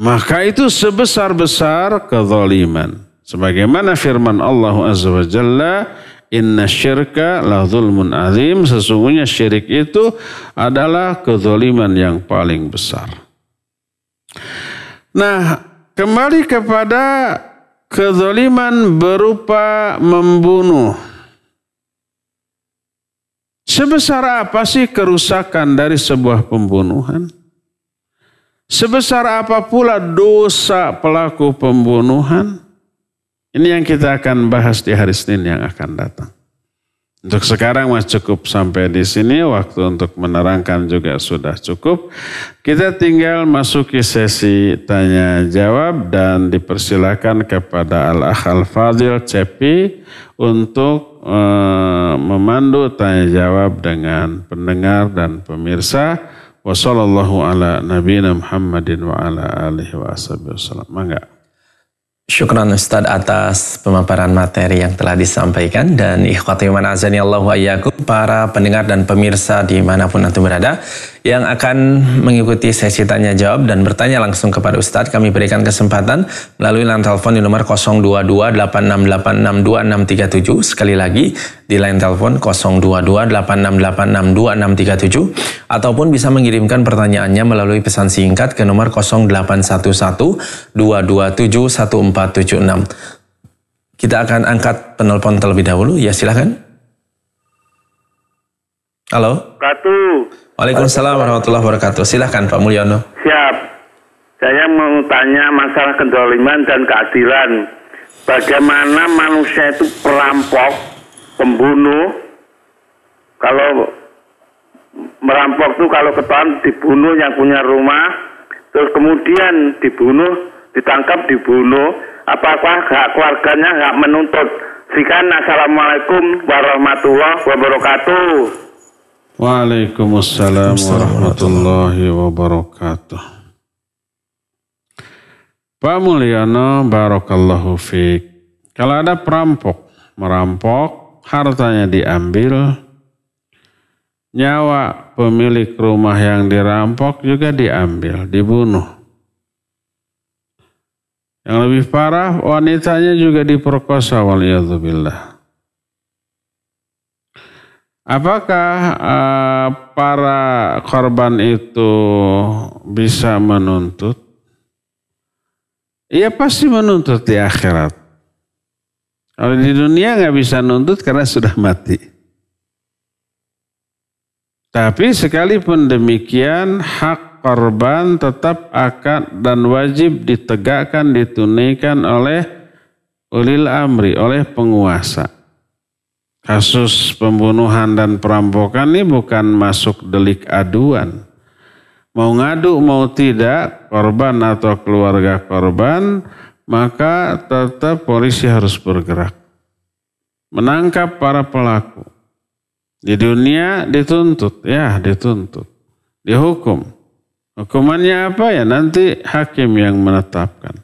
Maka itu sebesar-besar kezaliman. Sebagaimana firman Allah Azza wa Jalla, inna syirka la zulmun azim. Sesungguhnya syirik itu adalah kezaliman yang paling besar. Nah, kembali kepada kezaliman berupa membunuh. Sebesar apa sih kerusakan dari sebuah pembunuhan? Sebesar apa pula dosa pelaku pembunuhan? Ini yang kita akan bahas di hari Senin yang akan datang. Untuk sekarang mas cukup sampai di sini. Waktu untuk menerangkan juga sudah cukup. Kita tinggal masuki sesi tanya jawab dan dipersilakan kepada Al-Akh Al-Fadil Cepi untuk memandu tanya jawab dengan pendengar dan pemirsa. Wassallallahu ala nabiyina Muhammadin wa ala alihi wa ashabihi wasallam. Mangga. Syukran Ustadz atas pemaparan materi yang telah disampaikan. Dan ikhwati man azani Allah wa iyyakum, para pendengar dan pemirsa dimanapun antum berada yang akan mengikuti sesi tanya jawab dan bertanya langsung kepada Ustadz, kami berikan kesempatan melalui line telepon di nomor 02286862637. Sekali lagi di line telepon 02286862637, ataupun bisa mengirimkan pertanyaannya melalui pesan singkat ke nomor 0811-227-1476. Kita akan angkat penelpon terlebih dahulu. Ya, silahkan. Halo. Waalaikumsalam warahmatullahi wabarakatuh. Silahkan Pak Mulyono. Siap. Saya mau tanya masalah kezaliman dan keadilan. Bagaimana manusia itu perampok, pembunuh? Kalau merampok itu kalau ketahuan dibunuh yang punya rumah, terus kemudian dibunuh, ditangkap dibunuh, apakah hak keluarganya hak menuntut? Sekian, assalamualaikum warahmatullahi wabarakatuh. Waalaikumsalam warahmatullahi wabarakatuh. Pak Mulyono, barakallahu fiik. Kalau ada perampok, merampok, hartanya diambil, nyawa pemilik rumah yang dirampok juga diambil, dibunuh. Yang lebih parah, wanitanya juga diperkosa, waliyadzubillah. Apakah para korban itu bisa menuntut? Ia pasti menuntut di akhirat. Kalau di dunia nggak bisa nuntut karena sudah mati. Tapi sekalipun demikian, hak korban tetap akan dan wajib ditegakkan, ditunaikan oleh ulil amri, oleh penguasa. Kasus pembunuhan dan perampokan ini bukan masuk delik aduan. Mau ngadu mau tidak, korban atau keluarga korban, maka tetap polisi harus bergerak. Menangkap para pelaku. Di dunia dituntut, dihukum. Hukumannya apa ya? Nanti hakim yang menetapkan.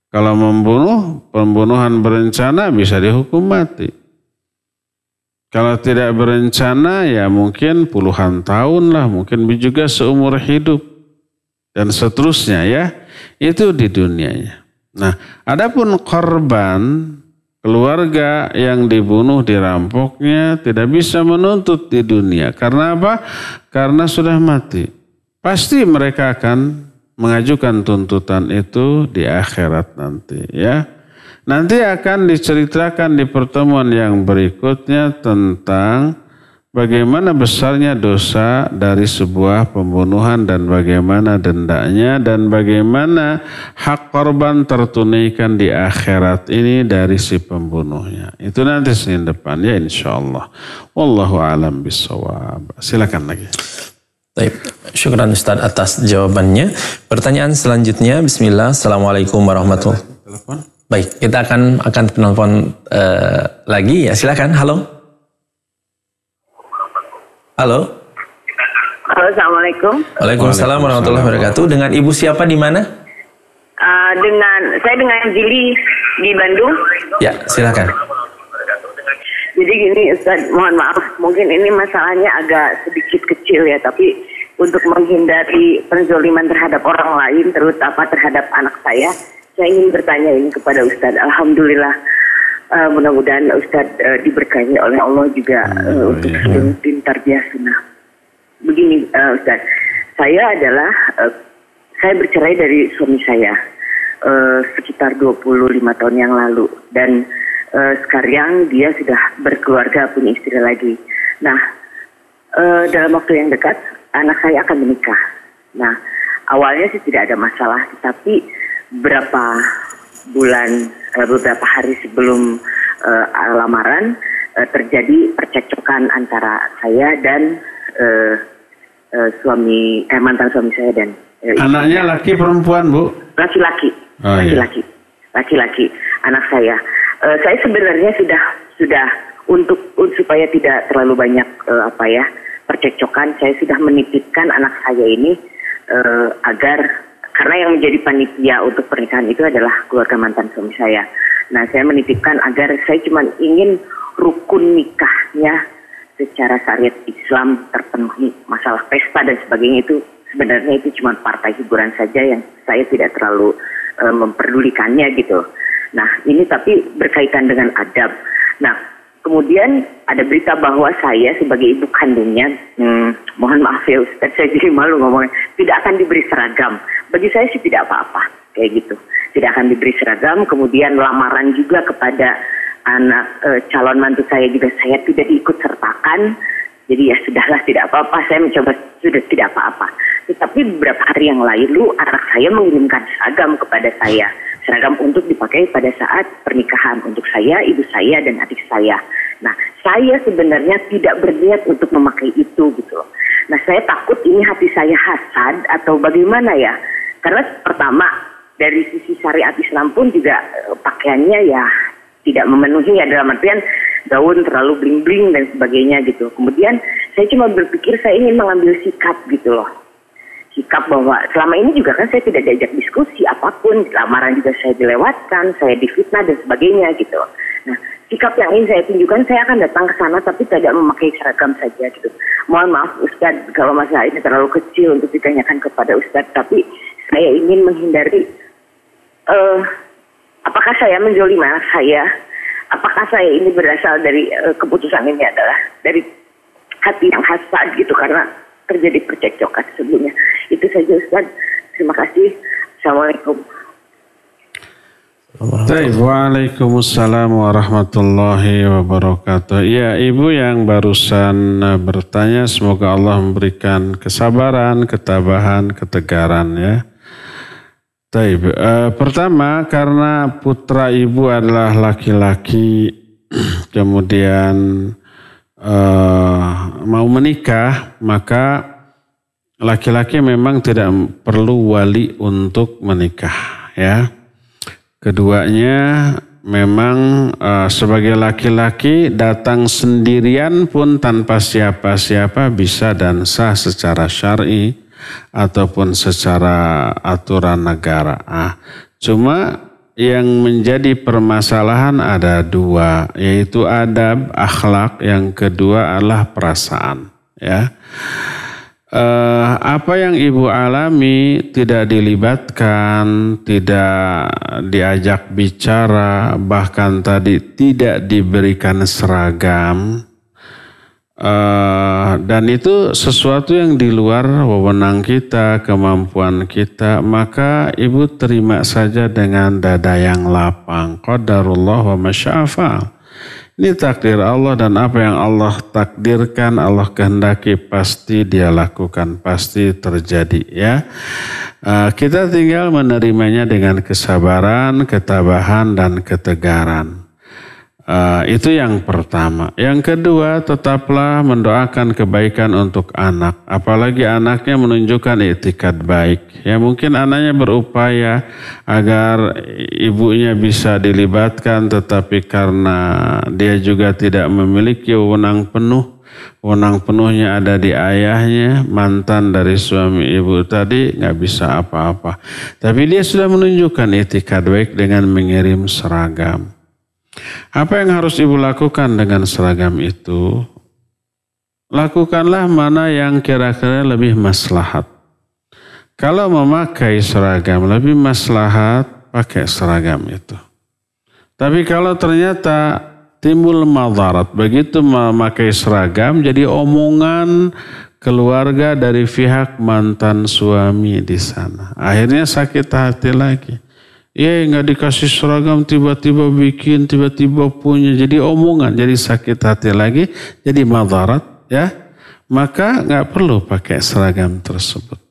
Kalau membunuh, pembunuhan berencana bisa dihukum mati. Kalau tidak berencana ya mungkin puluhan tahun lah, mungkin juga seumur hidup. Dan seterusnya ya, itu di dunianya. Nah, adapun korban, keluarga yang dibunuh, dirampoknya tidak bisa menuntut di dunia. Karena apa? Karena sudah mati. Pasti mereka akan mengajukan tuntutan itu di akhirat nanti ya. Nanti akan diceritakan di pertemuan yang berikutnya tentang bagaimana besarnya dosa dari sebuah pembunuhan dan bagaimana dendanya dan bagaimana hak korban tertunaikan di akhirat ini dari si pembunuhnya. Itu nanti Senin depan ya insyaallah. Wallahu a'lam bishawab. Silakan lagi. Baik, syukran Ustaz atas jawabannya. Pertanyaan selanjutnya, Bismillah. Assalamualaikum warahmatullahi wabarakatuh. Baik, kita akan penelpon lagi ya. Silakan. Halo. Halo. Halo, assalamualaikum. Waalaikumsalam warahmatullahi wabarakatuh. Dengan Ibu siapa di mana? Saya dengan Jili di Bandung. Ya, silakan. Jadi gini Ustaz, mohon maaf, mungkin ini masalahnya agak sedikit kecil ya, tapi untuk menghindari penzoliman terhadap orang lain, terutama terhadap anak saya ingin bertanya ini kepada Ustaz. Alhamdulillah, mudah-mudahan Ustaz diberkahi oleh Allah juga untuk seluruh tim tarbiyah sunnah. Begini Ustaz, saya bercerai dari suami saya sekitar 25 tahun yang lalu, dan sekarang dia sudah berkeluarga, punya istri lagi. Nah, dalam waktu yang dekat anak saya akan menikah. Nah, awalnya sih tidak ada masalah, tetapi beberapa hari sebelum lamaran terjadi percekcokan antara saya dan mantan suami saya dan anaknya laki perempuan, Bu? Laki-laki. Oh, Laki-laki anak saya. Saya sebenarnya sudah untuk supaya tidak terlalu banyak percekcokan, saya sudah menitipkan anak saya ini agar, karena yang menjadi panitia untuk pernikahan itu adalah keluarga mantan suami saya. Nah, saya menitipkan agar saya cuma ingin rukun nikahnya secara syariat Islam terpenuhi. Masalah pesta dan sebagainya itu sebenarnya itu cuma partai hiburan saja yang saya tidak terlalu memperdulikannya gitu. Nah, ini tapi berkaitan dengan adab. Nah, kemudian ada berita bahwa saya sebagai ibu kandungnya, mohon maaf ya Ustaz, saya jadi malu ngomongnya, tidak akan diberi seragam. Bagi saya sih tidak apa-apa, kayak gitu. Tidak akan diberi seragam, kemudian lamaran juga kepada anak calon mantu saya juga saya tidak diikut sertakan. Jadi ya sudahlah, tidak apa-apa, saya mencoba, sudah tidak apa-apa. Tetapi beberapa hari yang lalu anak saya mengirimkan seragam kepada saya. Seragam untuk dipakai pada saat pernikahan untuk saya, ibu saya, dan adik saya. Nah, saya sebenarnya tidak berniat untuk memakai itu gitu loh. Nah, saya takut ini hati saya hasad atau bagaimana ya. Karena pertama, dari sisi syariat Islam pun juga pakaiannya ya tidak memenuhi ya, dalam artian gaun terlalu bling-bling dan sebagainya gitu. Kemudian saya cuma berpikir saya ingin mengambil sikap gitu loh. Sikap bahwa selama ini juga kan saya tidak diajak diskusi apapun, lamaran juga saya dilewatkan, saya difitnah dan sebagainya gitu. Nah, sikap yang ingin saya tunjukkan, saya akan datang ke sana tapi tidak memakai seragam saja gitu. Mohon maaf Ustaz kalau masalah ini terlalu kecil untuk ditanyakan kepada Ustaz, tapi saya ingin menghindari apakah saya menzolimi anak saya, apakah saya ini berasal dari keputusan ini adalah dari hati yang hasad gitu karena terjadi percekcokan sebelumnya. Itu saja Ustaz. Terima kasih. Assalamualaikum. Waalaikumsalam warahmatullahi wabarakatuh. Ya, Ibu yang barusan bertanya, semoga Allah memberikan kesabaran, ketabahan, ketegaran ya. Pertama, karena putra Ibu adalah laki-laki, kemudian mau menikah, maka laki-laki memang tidak perlu wali untuk menikah ya. Keduanya memang sebagai laki-laki datang sendirian pun tanpa siapa-siapa bisa dan sah secara syar'i ataupun secara aturan negara. Cuma yang menjadi permasalahan ada dua, yaitu adab, akhlak, yang kedua adalah perasaan. Ya, apa yang ibu alami tidak dilibatkan, tidak diajak bicara, bahkan tadi tidak diberikan seragam. Dan itu sesuatu yang di luar wewenang kita, kemampuan kita, maka ibu terima saja dengan dada yang lapang. Qadarullah wa masya'a fa'al. Ini takdir Allah, dan apa yang Allah takdirkan, Allah kehendaki, pasti dia lakukan, pasti terjadi, ya. Kita tinggal menerimanya dengan kesabaran, ketabahan, dan ketegaran. Itu yang pertama. Yang kedua, tetaplah mendoakan kebaikan untuk anak. Apalagi anaknya menunjukkan itikad baik. Ya, mungkin anaknya berupaya agar ibunya bisa dilibatkan, tetapi karena dia juga tidak memiliki wewenang penuh, wewenang penuhnya ada di ayahnya, mantan dari suami ibu tadi, nggak bisa apa-apa. Tapi dia sudah menunjukkan itikad baik dengan mengirim seragam. Apa yang harus ibu lakukan dengan seragam itu? Lakukanlah mana yang kira-kira lebih maslahat. Kalau memakai seragam lebih maslahat, pakai seragam itu. Tapi kalau ternyata timbul madarat, begitu memakai seragam jadi omongan keluarga dari pihak mantan suami di sana. Akhirnya sakit hati lagi. Ya, nggak dikasih seragam, tiba-tiba bikin, tiba-tiba punya, jadi omongan, jadi sakit hati lagi, jadi madarat, ya. Maka nggak perlu pakai seragam tersebut.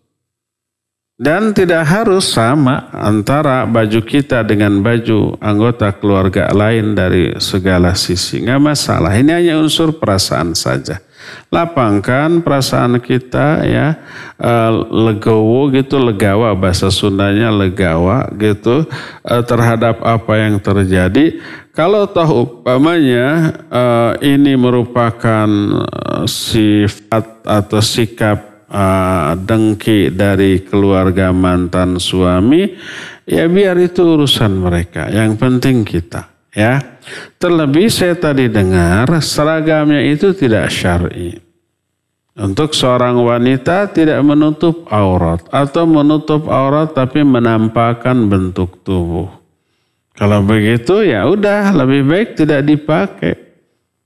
Dan tidak harus sama antara baju kita dengan baju anggota keluarga lain dari segala sisi, nggak masalah. Ini hanya unsur perasaan saja. Lapangkan perasaan kita, ya, legowo gitu, legawa bahasa Sundanya, legawa gitu, terhadap apa yang terjadi. Kalau tahu umpamanya ini merupakan sifat atau sikap dengki dari keluarga mantan suami, ya biar itu urusan mereka. Yang penting kita. Ya, terlebih saya tadi dengar seragamnya itu tidak syar'i. Untuk seorang wanita tidak menutup aurat atau menutup aurat tapi menampakkan bentuk tubuh. Kalau begitu ya udah, lebih baik tidak dipakai.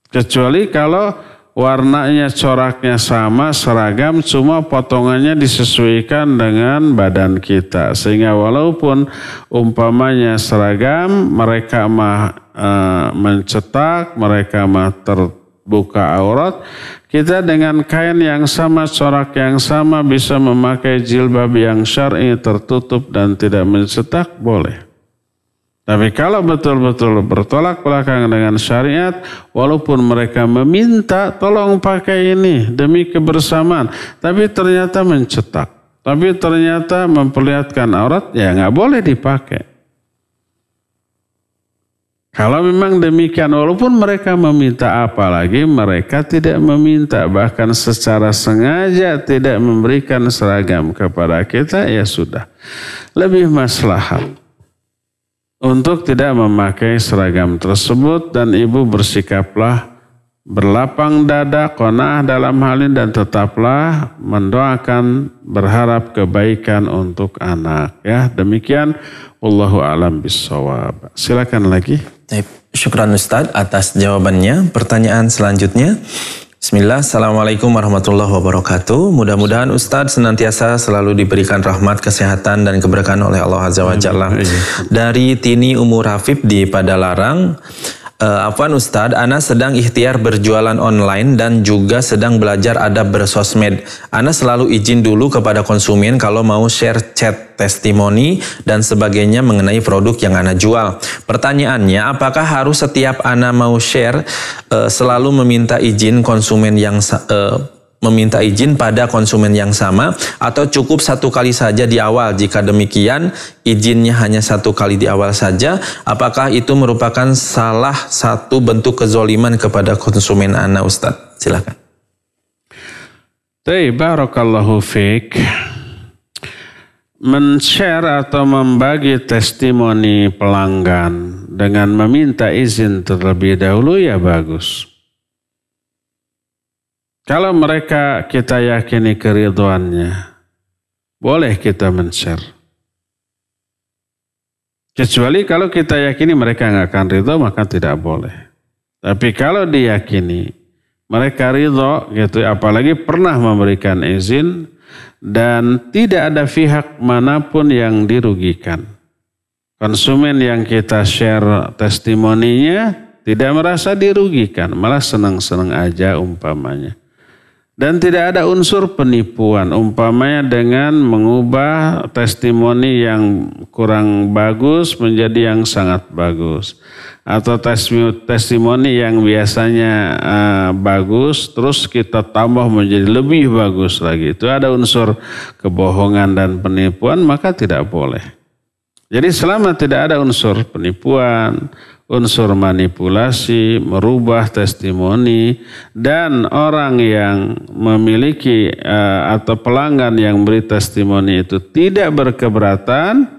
Kecuali kalau warnanya, coraknya sama, seragam, cuma potongannya disesuaikan dengan badan kita. Sehingga walaupun umpamanya seragam, mereka mah mencetak, mereka mah terbuka aurat, kita dengan kain yang sama, corak yang sama, bisa memakai jilbab yang syar'i, tertutup dan tidak mencetak, boleh. Tapi kalau betul-betul bertolak belakang dengan syariat, walaupun mereka meminta tolong pakai ini demi kebersamaan, tapi ternyata mencetak, tapi ternyata memperlihatkan aurat, ya nggak boleh dipakai. Kalau memang demikian, walaupun mereka meminta, apalagi mereka tidak meminta, bahkan secara sengaja tidak memberikan seragam kepada kita, ya sudah, lebih maslahat untuk tidak memakai seragam tersebut, dan ibu bersikaplah berlapang dada, qanaah dalam hal ini, dan tetaplah mendoakan, berharap kebaikan untuk anak. Ya, demikian. Wallahu a'lam bishawab. Silakan lagi. Syukran Ustadz atas jawabannya. Pertanyaan selanjutnya. Bismillah, Assalamualaikum warahmatullahi wabarakatuh. Mudah-mudahan Ustadz senantiasa selalu diberikan rahmat, kesehatan, dan keberkahan oleh Allah Azza wa Jalla. Dari Tini Umur Hafib di Padalarang. Afwan Ustadz, Ana sedang ikhtiar berjualan online dan juga sedang belajar adab bersosmed. Ana selalu izin dulu kepada konsumen kalau mau share chat, testimoni, dan sebagainya mengenai produk yang Ana jual. Pertanyaannya, apakah harus setiap Ana mau share selalu meminta izin konsumen yang meminta izin pada konsumen yang sama atau cukup satu kali saja di awal? Jika demikian, izinnya hanya satu kali di awal saja, apakah itu merupakan salah satu bentuk kezoliman kepada konsumen Ana, Ustadz? Silakan. Barakallahu fiik. Men-share atau membagi testimoni pelanggan dengan meminta izin terlebih dahulu ya bagus. Kalau mereka kita yakini keridhaannya, boleh kita men-share. Kecuali kalau kita yakini mereka nggak akan ridho, maka tidak boleh. Tapi kalau diyakini mereka ridho, gitu, apalagi pernah memberikan izin dan tidak ada pihak manapun yang dirugikan. Konsumen yang kita share testimoninya tidak merasa dirugikan, malah senang-senang aja umpamanya. Dan tidak ada unsur penipuan, umpamanya dengan mengubah testimoni yang kurang bagus menjadi yang sangat bagus. Atau testimoni yang biasanya bagus, terus kita tambah menjadi lebih bagus lagi. Itu ada unsur kebohongan dan penipuan, maka tidak boleh. Jadi selama tidak ada unsur penipuan, unsur manipulasi, merubah testimoni, dan orang yang memiliki atau pelanggan yang beri testimoni itu tidak berkeberatan,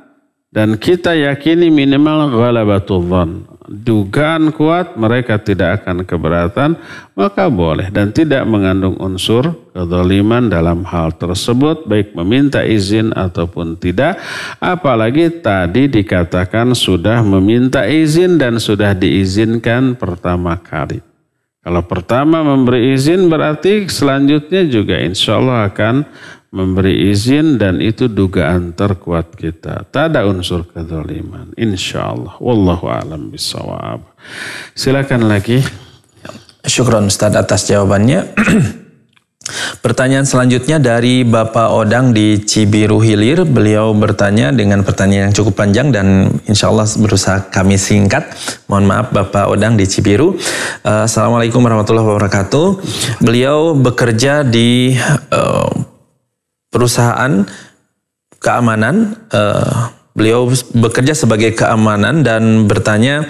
dan kita yakini minimal ghalabatul dzan, dugaan kuat mereka tidak akan keberatan, maka boleh dan tidak mengandung unsur kezaliman dalam hal tersebut, baik meminta izin ataupun tidak. Apalagi tadi dikatakan sudah meminta izin dan sudah diizinkan pertama kali. Kalau pertama memberi izin berarti selanjutnya juga insya Allah akan memberi izin, dan itu dugaan terkuat kita. Tak ada unsur kezaliman, insya Allah. Wallahu a'lam bishawab. Silakan lagi. Syukron Ustadz atas jawabannya. Pertanyaan selanjutnya dari Bapak Odang di Cibiru Hilir. Beliau bertanya dengan pertanyaan yang cukup panjang dan insya Allah berusaha kami singkat. Mohon maaf Bapak Odang di Cibiru. Assalamualaikum warahmatullahi wabarakatuh. Beliau bekerja di perusahaan keamanan. Beliau bekerja sebagai keamanan dan bertanya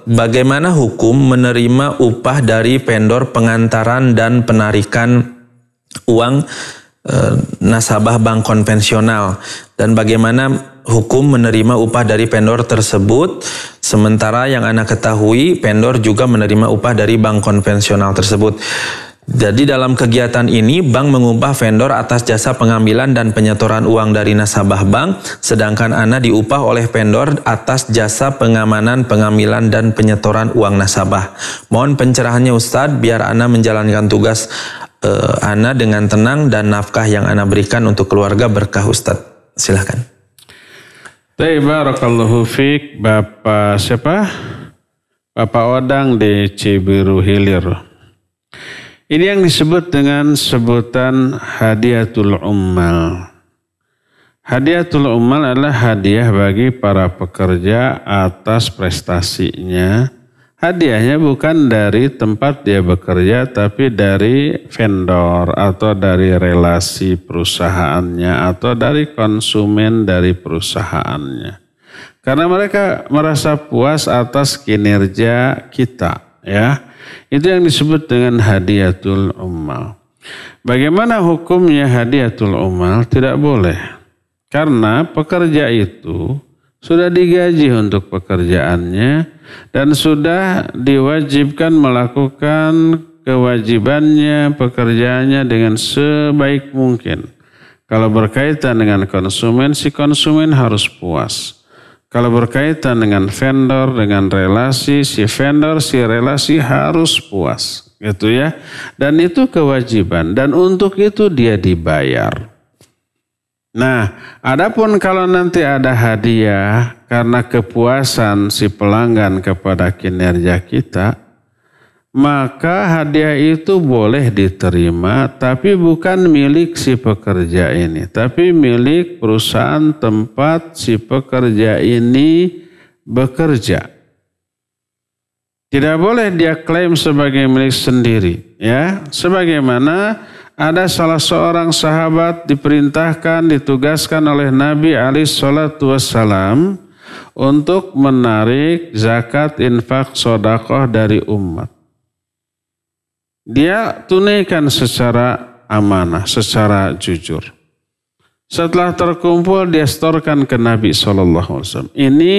bagaimana hukum menerima upah dari vendor pengantaran dan penarikan uang nasabah bank konvensional, dan bagaimana hukum menerima upah dari vendor tersebut, sementara yang Ana ketahui vendor juga menerima upah dari bank konvensional tersebut. Jadi dalam kegiatan ini bank mengupah vendor atas jasa pengambilan dan penyetoran uang dari nasabah bank, sedangkan Ana diupah oleh vendor atas jasa pengamanan, pengambilan dan penyetoran uang nasabah. Mohon pencerahannya Ustadz biar Ana menjalankan tugas Ana dengan tenang dan nafkah yang Ana berikan untuk keluarga berkah Ustadz. Silahkan. Barakallahu fiik. Bapak siapa? Bapak Odang di Cibiru Hilir. Ini yang disebut dengan sebutan hadiatul ummal. Hadiatul ummal adalah hadiah bagi para pekerja atas prestasinya. Hadiahnya bukan dari tempat dia bekerja, tapi dari vendor atau dari relasi perusahaannya atau dari konsumen dari perusahaannya. Karena mereka merasa puas atas kinerja kita, ya. Itu yang disebut dengan hadiatul ummal. Bagaimana hukumnya hadiatul ummal? Tidak boleh. Karena pekerja itu sudah digaji untuk pekerjaannya dan sudah diwajibkan melakukan kewajibannya, pekerjaannya dengan sebaik mungkin. Kalau berkaitan dengan konsumen, si konsumen harus puas. Kalau berkaitan dengan vendor, dengan relasi, si vendor, si relasi harus puas, gitu ya. Dan itu kewajiban, dan untuk itu dia dibayar. Nah, adapun kalau nanti ada hadiah karena kepuasan si pelanggan kepada kinerja kita, maka hadiah itu boleh diterima, tapi bukan milik si pekerja ini, tapi milik perusahaan tempat si pekerja ini bekerja. Tidak boleh dia klaim sebagai milik sendiri, ya. Sebagaimana ada salah seorang sahabat diperintahkan, ditugaskan oleh Nabi alaihi salatu wassalam untuk menarik zakat, infak, sedekah dari umat. Dia tunaikan secara amanah, secara jujur. Setelah terkumpul dia setorkan ke Nabi SAW. Ini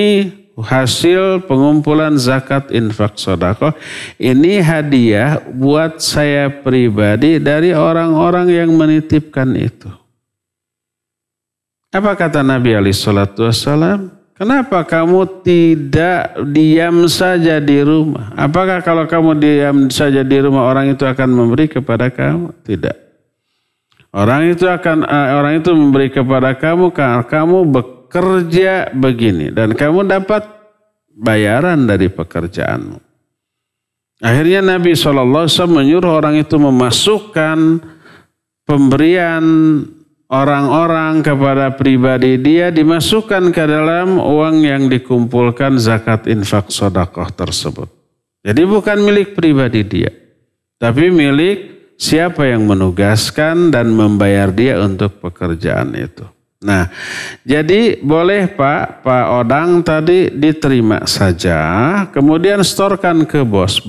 hasil pengumpulan zakat, infak, sedekah. Ini hadiah buat saya pribadi dari orang-orang yang menitipkan itu. Apa kata Nabi SAW? Kenapa kamu tidak diam saja di rumah? Apakah kalau kamu diam saja di rumah orang itu akan memberi kepada kamu? Tidak. Orang itu memberi kepada kamu karena kamu bekerja begini dan kamu dapat bayaran dari pekerjaanmu. Akhirnya Nabi SAW menyuruh orang itu memasukkan pemberian orang-orang kepada pribadi dia, dimasukkan ke dalam uang yang dikumpulkan zakat, infak, sedekah tersebut. Jadi bukan milik pribadi dia, tapi milik siapa yang menugaskan dan membayar dia untuk pekerjaan itu. Nah, jadi boleh Pak Odang tadi diterima saja, kemudian setorkan ke bos.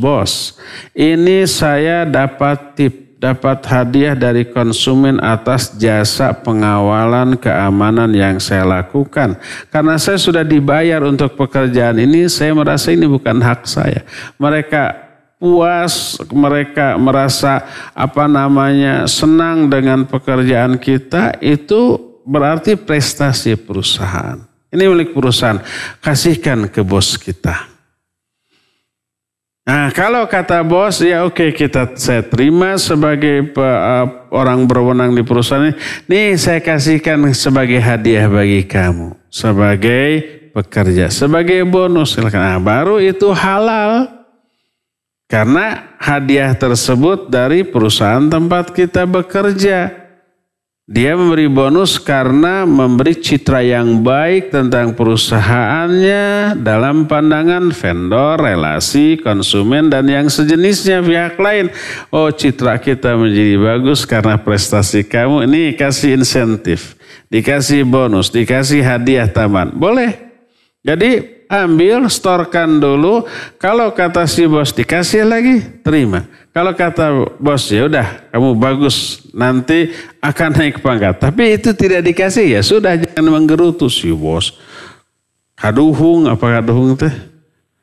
Ini saya dapat tip, dapat hadiah dari konsumen atas jasa pengawalan keamanan yang saya lakukan. Karena saya sudah dibayar untuk pekerjaan ini, saya merasa ini bukan hak saya. Mereka puas, mereka merasa senang dengan pekerjaan kita, itu berarti prestasi perusahaan. Ini milik perusahaan, kasihkan ke bos kita. Nah, kalau kata bos, ya oke, saya terima sebagai orang berwenang di perusahaan ini. Nih saya kasihkan sebagai hadiah bagi kamu, sebagai pekerja, sebagai bonus. Nah, baru itu halal. Karena hadiah tersebut dari perusahaan tempat kita bekerja. Dia memberi bonus karena memberi citra yang baik tentang perusahaannya dalam pandangan vendor, relasi, konsumen, dan yang sejenisnya pihak lain. Oh, citra kita menjadi bagus karena prestasi kamu. Ini kasih insentif, dikasih bonus, dikasih hadiah taman. Boleh. Jadi ambil, setorkan dulu. Kalau kata si bos dikasih lagi, terima. Kalau kata bos, ya udah, kamu bagus, nanti akan naik pangkat. Tapi itu tidak dikasih, ya sudah, jangan menggerutu si bos. Kaduhung, apa kaduhung itu?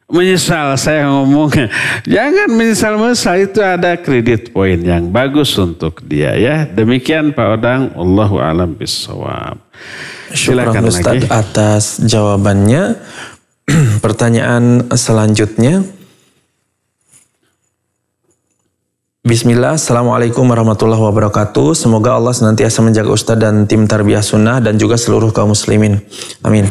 Menyesal saya ngomongnya. Jangan menyesal, itu ada kredit poin yang bagus untuk dia, ya. Demikian Pak Odang, Allahu a'lam bishawab. Silakan Ustaz atas jawabannya. Pertanyaan selanjutnya. Bismillah, Assalamualaikum warahmatullahi wabarakatuh. Semoga Allah senantiasa menjaga Ustadz dan tim Tarbiyah Sunnah dan juga seluruh kaum muslimin. Amin.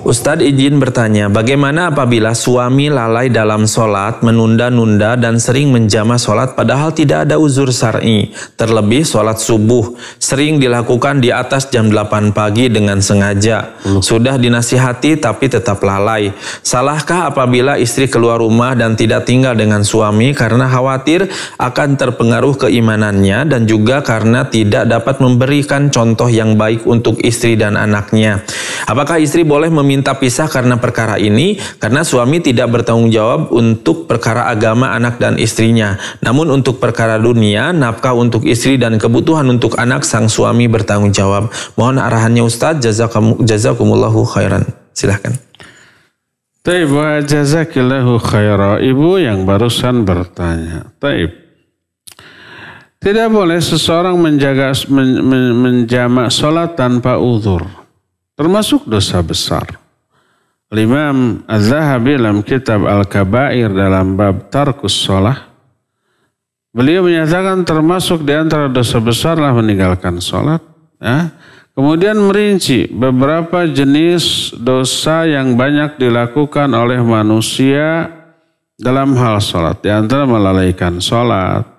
Ustadz izin bertanya, bagaimana apabila suami lalai dalam sholat, menunda-nunda dan sering menjamah sholat padahal tidak ada uzur syar'i, terlebih sholat subuh, sering dilakukan di atas jam 8 pagi dengan sengaja. Sudah dinasihati tapi tetap lalai. Salahkah apabila istri keluar rumah dan tidak tinggal dengan suami karena khawatir akan terpengaruh keimanannya dan juga karena tidak dapat memberikan contoh yang baik untuk istri dan anaknya? Apakah istri boleh meminta pisah karena perkara ini? Karena suami tidak bertanggung jawab untuk perkara agama anak dan istrinya. Namun untuk perkara dunia, nafkah untuk istri dan kebutuhan untuk anak, sang suami bertanggung jawab. Mohon arahannya Ustadz, jazakumullahu khairan. Silahkan. Taib wa jazakillahu khairan. Ibu yang barusan bertanya. Taib. Tidak boleh seseorang menjamak sholat tanpa uzur. Termasuk dosa besar. Imam Az-Zahabi dalam kitab Al-Kabair dalam bab tarkus sholah, beliau menyatakan termasuk di antara dosa besarlah meninggalkan sholat. Ya. Kemudian merinci beberapa jenis dosa yang banyak dilakukan oleh manusia dalam hal sholat. Di antara melalaikan sholat,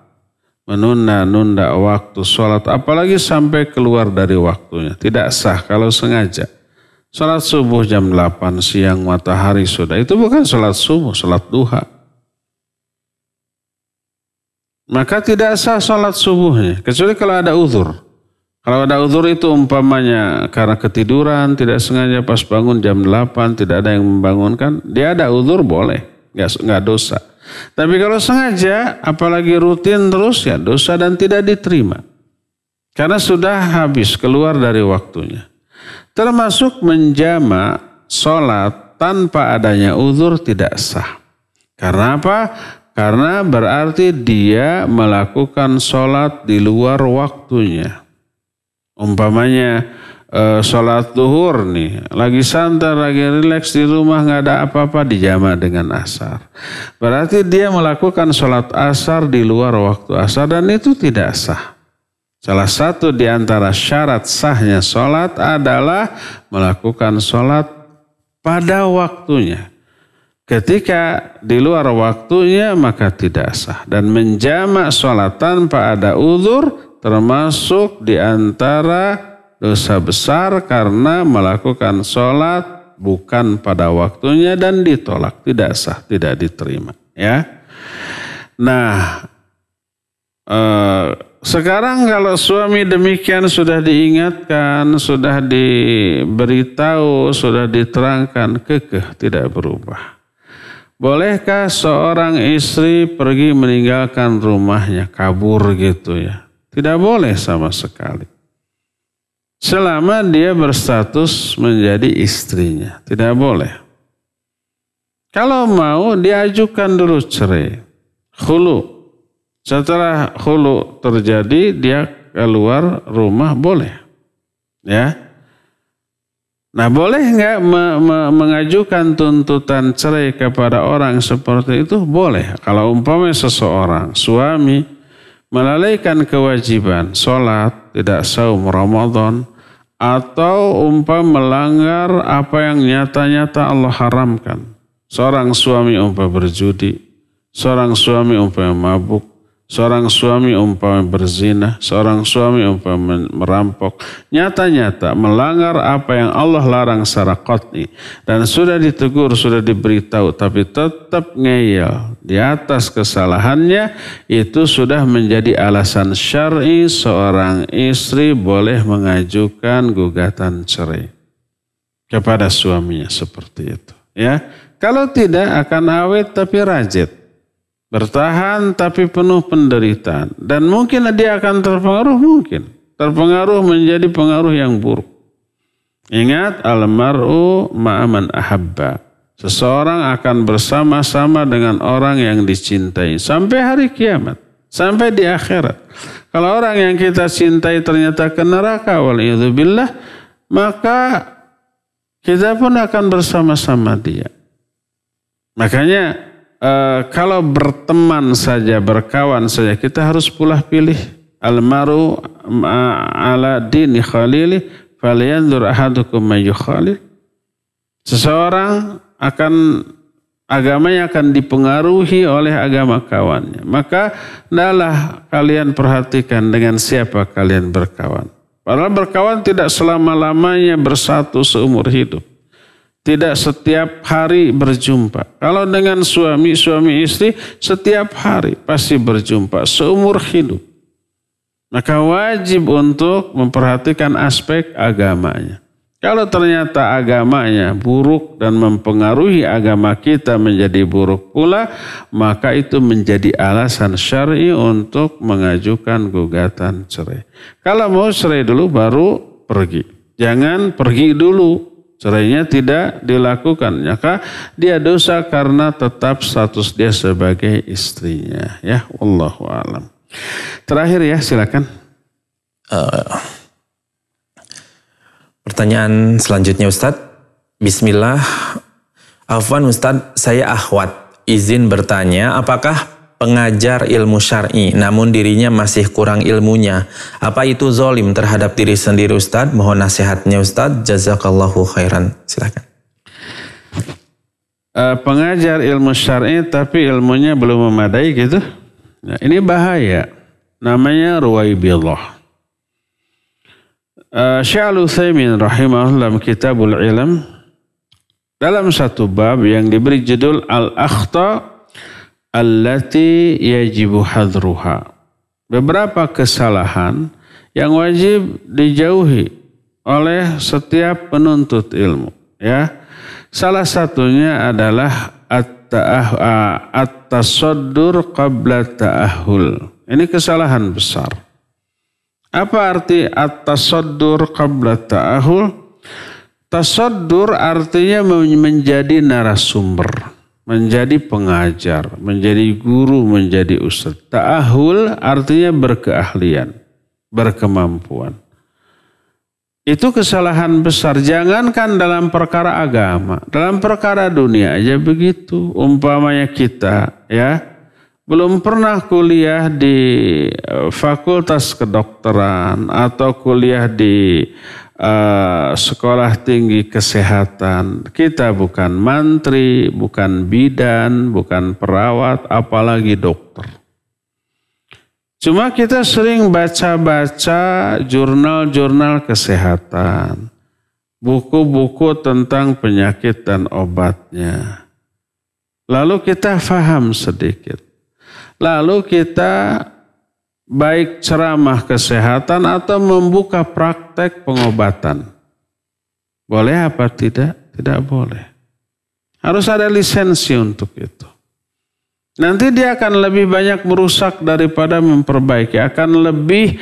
menunda-nunda waktu sholat, apalagi sampai keluar dari waktunya. Tidak sah kalau sengaja. Sholat subuh jam 8 siang matahari sudah. Itu bukan sholat subuh, sholat duha. maka tidak sah sholat subuhnya. Kecuali kalau ada uzur. Kalau ada uzur itu umpamanya karena ketiduran, tidak sengaja pas bangun jam 8, tidak ada yang membangunkan, dia ada uzur boleh, nggak dosa. Tapi kalau sengaja, apalagi rutin terus, ya dosa dan tidak diterima. Karena sudah habis, keluar dari waktunya. Termasuk menjama sholat tanpa adanya uzur tidak sah. Karena apa? Karena berarti dia melakukan sholat di luar waktunya. Umpamanya sholat zuhur nih, lagi santai, lagi rileks di rumah, nggak ada apa-apa, dijama dengan asar. Berarti dia melakukan sholat asar di luar waktu asar dan itu tidak sah. Salah satu di antara syarat sahnya sholat adalah melakukan sholat pada waktunya. Ketika di luar waktunya maka tidak sah. Dan menjamak sholat tanpa ada uzur termasuk di antara dosa besar karena melakukan sholat bukan pada waktunya dan ditolak, tidak sah, tidak diterima. Ya. Nah, sekarang kalau suami demikian sudah diingatkan, sudah diberitahu, sudah diterangkan, kekeh tidak berubah. Bolehkah seorang istri pergi meninggalkan rumahnya, kabur gitu ya? Tidak boleh sama sekali. Selama dia berstatus menjadi istrinya, tidak boleh. Kalau mau diajukan dulu cerai, khulu. Setelah khulu terjadi dia keluar rumah boleh. Ya. Nah, boleh nggak mengajukan tuntutan cerai kepada orang seperti itu? Boleh. Kalau umpamanya seseorang, suami melalaikan kewajiban sholat, tidak saum Ramadan, atau melanggar apa yang nyata-nyata Allah haramkan. Seorang suami berjudi, seorang suami mabuk, seorang suami berzina, seorang suami merampok, nyata-nyata melanggar apa yang Allah larang secara qat'i dan sudah ditegur, sudah diberitahu tapi tetap ngeyel di atas kesalahannya, itu sudah menjadi alasan syar'i seorang istri boleh mengajukan gugatan cerai kepada suaminya seperti itu. Ya, kalau tidak akan awet tapi rajit. Bertahan tapi penuh penderitaan. Dan mungkin dia akan terpengaruh, terpengaruh menjadi pengaruh yang buruk. Ingat, al-mar'u ma'aman ahabba. Seseorang akan bersama-sama dengan orang yang dicintai. Sampai hari kiamat. Sampai di akhirat. Kalau orang yang kita cintai ternyata ke neraka, wal'iyadzubillah, maka kita pun akan bersama-sama dia. Makanya, kalau berteman saja, berkawan saja, kita harus pula pilih. Al-maru ala dini khalili falyanzur ahadukum may yukhalil. Seseorang agamanya akan dipengaruhi oleh agama kawannya. Maka hendaklah kalian perhatikan dengan siapa kalian berkawan. Padahal berkawan tidak selama-lamanya bersatu seumur hidup. Tidak setiap hari berjumpa. Kalau dengan suami istri setiap hari pasti berjumpa seumur hidup. Maka wajib untuk memperhatikan aspek agamanya. Kalau ternyata agamanya buruk dan mempengaruhi agama kita menjadi buruk pula, maka itu menjadi alasan syar'i untuk mengajukan gugatan cerai. Kalau mau cerai dulu baru pergi. Jangan pergi dulu. Cerainya tidak dilakukan, maka dia dosa karena tetap status dia sebagai istrinya. Ya, wallahu a'lam. Terakhir ya, silakan. Pertanyaan selanjutnya Ustadz. Bismillah. Afwan Ustadz, saya akhwat. Izin bertanya, apakah pengajar ilmu syar'i namun dirinya masih kurang ilmunya, apa itu zolim terhadap diri sendiri Ustadz? Mohon nasihatnya Ustadz. Jazakallahu khairan. Silakan. Pengajar ilmu syar'i tapi ilmunya belum memadai gitu. Nah, ini bahaya. Namanya ruwaibillah. Syekh Al-Utsaimin rahimahullah dalam Kitabul Ilm dalam satu bab yang diberi judul Al-Akhta allati yajibu hadruha. Beberapa kesalahan yang wajib dijauhi oleh setiap penuntut ilmu, ya. Salah satunya adalah at-tasaddur qabla ta'ahul. Ini kesalahan besar. Apa arti at-tasaddur qabla ta'ahul? Tasaddur artinya menjadi narasumber, menjadi pengajar, menjadi guru, menjadi ustaz. Ta'ahul artinya berkeahlian, berkemampuan. Itu kesalahan besar. Jangankan dalam perkara agama, dalam perkara dunia aja begitu. Umpamanya kita, ya, belum pernah kuliah di fakultas kedokteran atau kuliah di sekolah tinggi kesehatan. Kita bukan mantri, bukan bidan, bukan perawat, apalagi dokter. Cuma kita sering baca-baca jurnal-jurnal kesehatan, buku-buku tentang penyakit dan obatnya. Lalu kita faham sedikit. Lalu kita baik ceramah kesehatan atau membuka praktek pengobatan. Boleh apa tidak? Tidak boleh. Harus ada lisensi untuk itu. Nanti dia akan lebih banyak merusak daripada memperbaiki. Akan lebih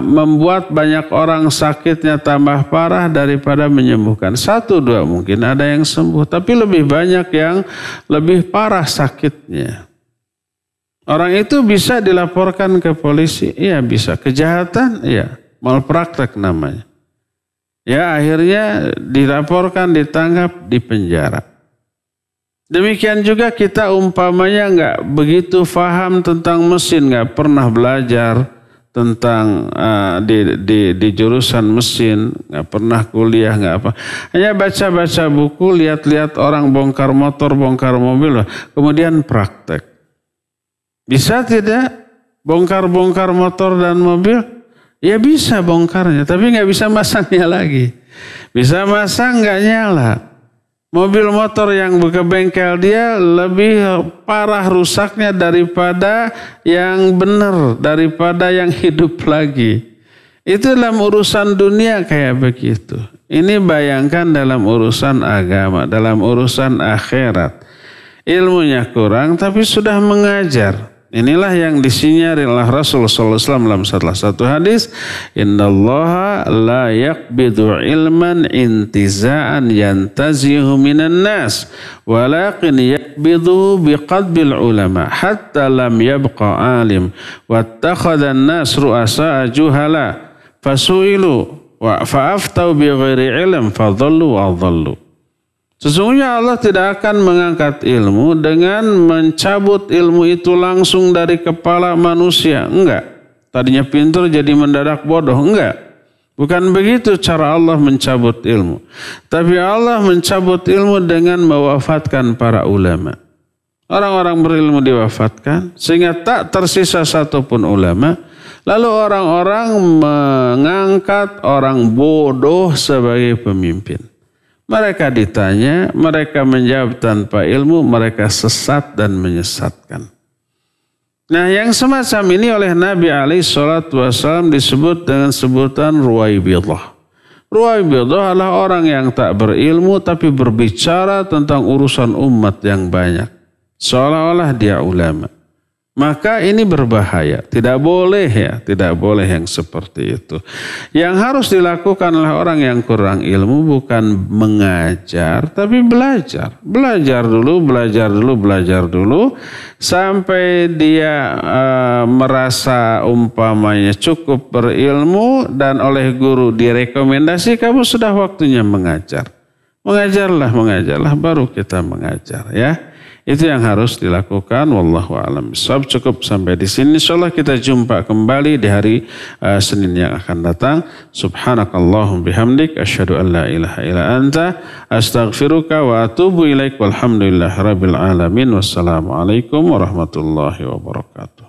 membuat banyak orang sakitnya tambah parah daripada menyembuhkan. 1, 2 mungkin ada yang sembuh, tapi lebih banyak yang lebih parah sakitnya. Orang itu bisa dilaporkan ke polisi, iya bisa. Kejahatan, iya. Malpraktek namanya. Ya akhirnya dilaporkan, ditangkap, dipenjara. Demikian juga kita umpamanya nggak begitu paham tentang mesin, nggak pernah belajar tentang di jurusan mesin, nggak pernah kuliah, nggak apa. Hanya baca-baca buku, lihat-lihat orang bongkar motor, bongkar mobil, kemudian praktek. Bisa tidak bongkar-bongkar motor dan mobil? Ya bisa bongkarnya, tapi nggak bisa masangnya lagi. Bisa masang nggak nyala. Mobil motor yang ke bengkel dia lebih parah rusaknya daripada yang benar, daripada yang hidup lagi. Itu dalam urusan dunia kayak begitu. Ini bayangkan dalam urusan agama, dalam urusan akhirat. Ilmunya kurang tapi sudah mengajar. Inilah yang disinyarir oleh Rasulullah SAW dalam salah satu hadis. Innallaha la yaqbidu ilman intiza'an yantazihu minan nas. Walakin yaqbidu biqadbil ulama. Hatta lam yabqa alim. Wattakhadhan nas ru'asa'a juhala. Fasu'ilu fa'aftau bi ghairi ilm. Fadhallu wa dhallu. Sesungguhnya Allah tidak akan mengangkat ilmu dengan mencabut ilmu itu langsung dari kepala manusia. Enggak. Tadinya pintar jadi mendadak bodoh. Enggak. Bukan begitu cara Allah mencabut ilmu. Tapi Allah mencabut ilmu dengan mewafatkan para ulama. Orang-orang berilmu diwafatkan sehingga tak tersisa satupun ulama. Lalu orang-orang mengangkat orang bodoh sebagai pemimpin. Mereka ditanya, mereka menjawab tanpa ilmu, mereka sesat dan menyesatkan. Nah yang semacam ini oleh Nabi SAW disebut dengan sebutan Ruwaibidah. Ruwaibidah adalah orang yang tak berilmu tapi berbicara tentang urusan umat yang banyak. Seolah-olah dia ulama. Maka ini berbahaya. Tidak boleh ya, tidak boleh yang seperti itu. Yang harus dilakukan oleh orang yang kurang ilmu bukan mengajar, tapi belajar. Belajar dulu, sampai dia merasa umpamanya cukup berilmu dan oleh guru direkomendasi kamu sudah waktunya mengajar. Mengajarlah, baru kita mengajar ya. Itu yang harus dilakukan. Wallahu a'lam bishawab. Cukup sampai di sini. Insyaallah kita jumpa kembali di hari Senin yang akan datang. Subhanakallahum bihamdik. Asyhadu an la ilaha illa anta. Astaghfiruka wa atubu ilaik. Walhamdulillah rabbil alamin. Wassalamualaikum warahmatullahi wabarakatuh.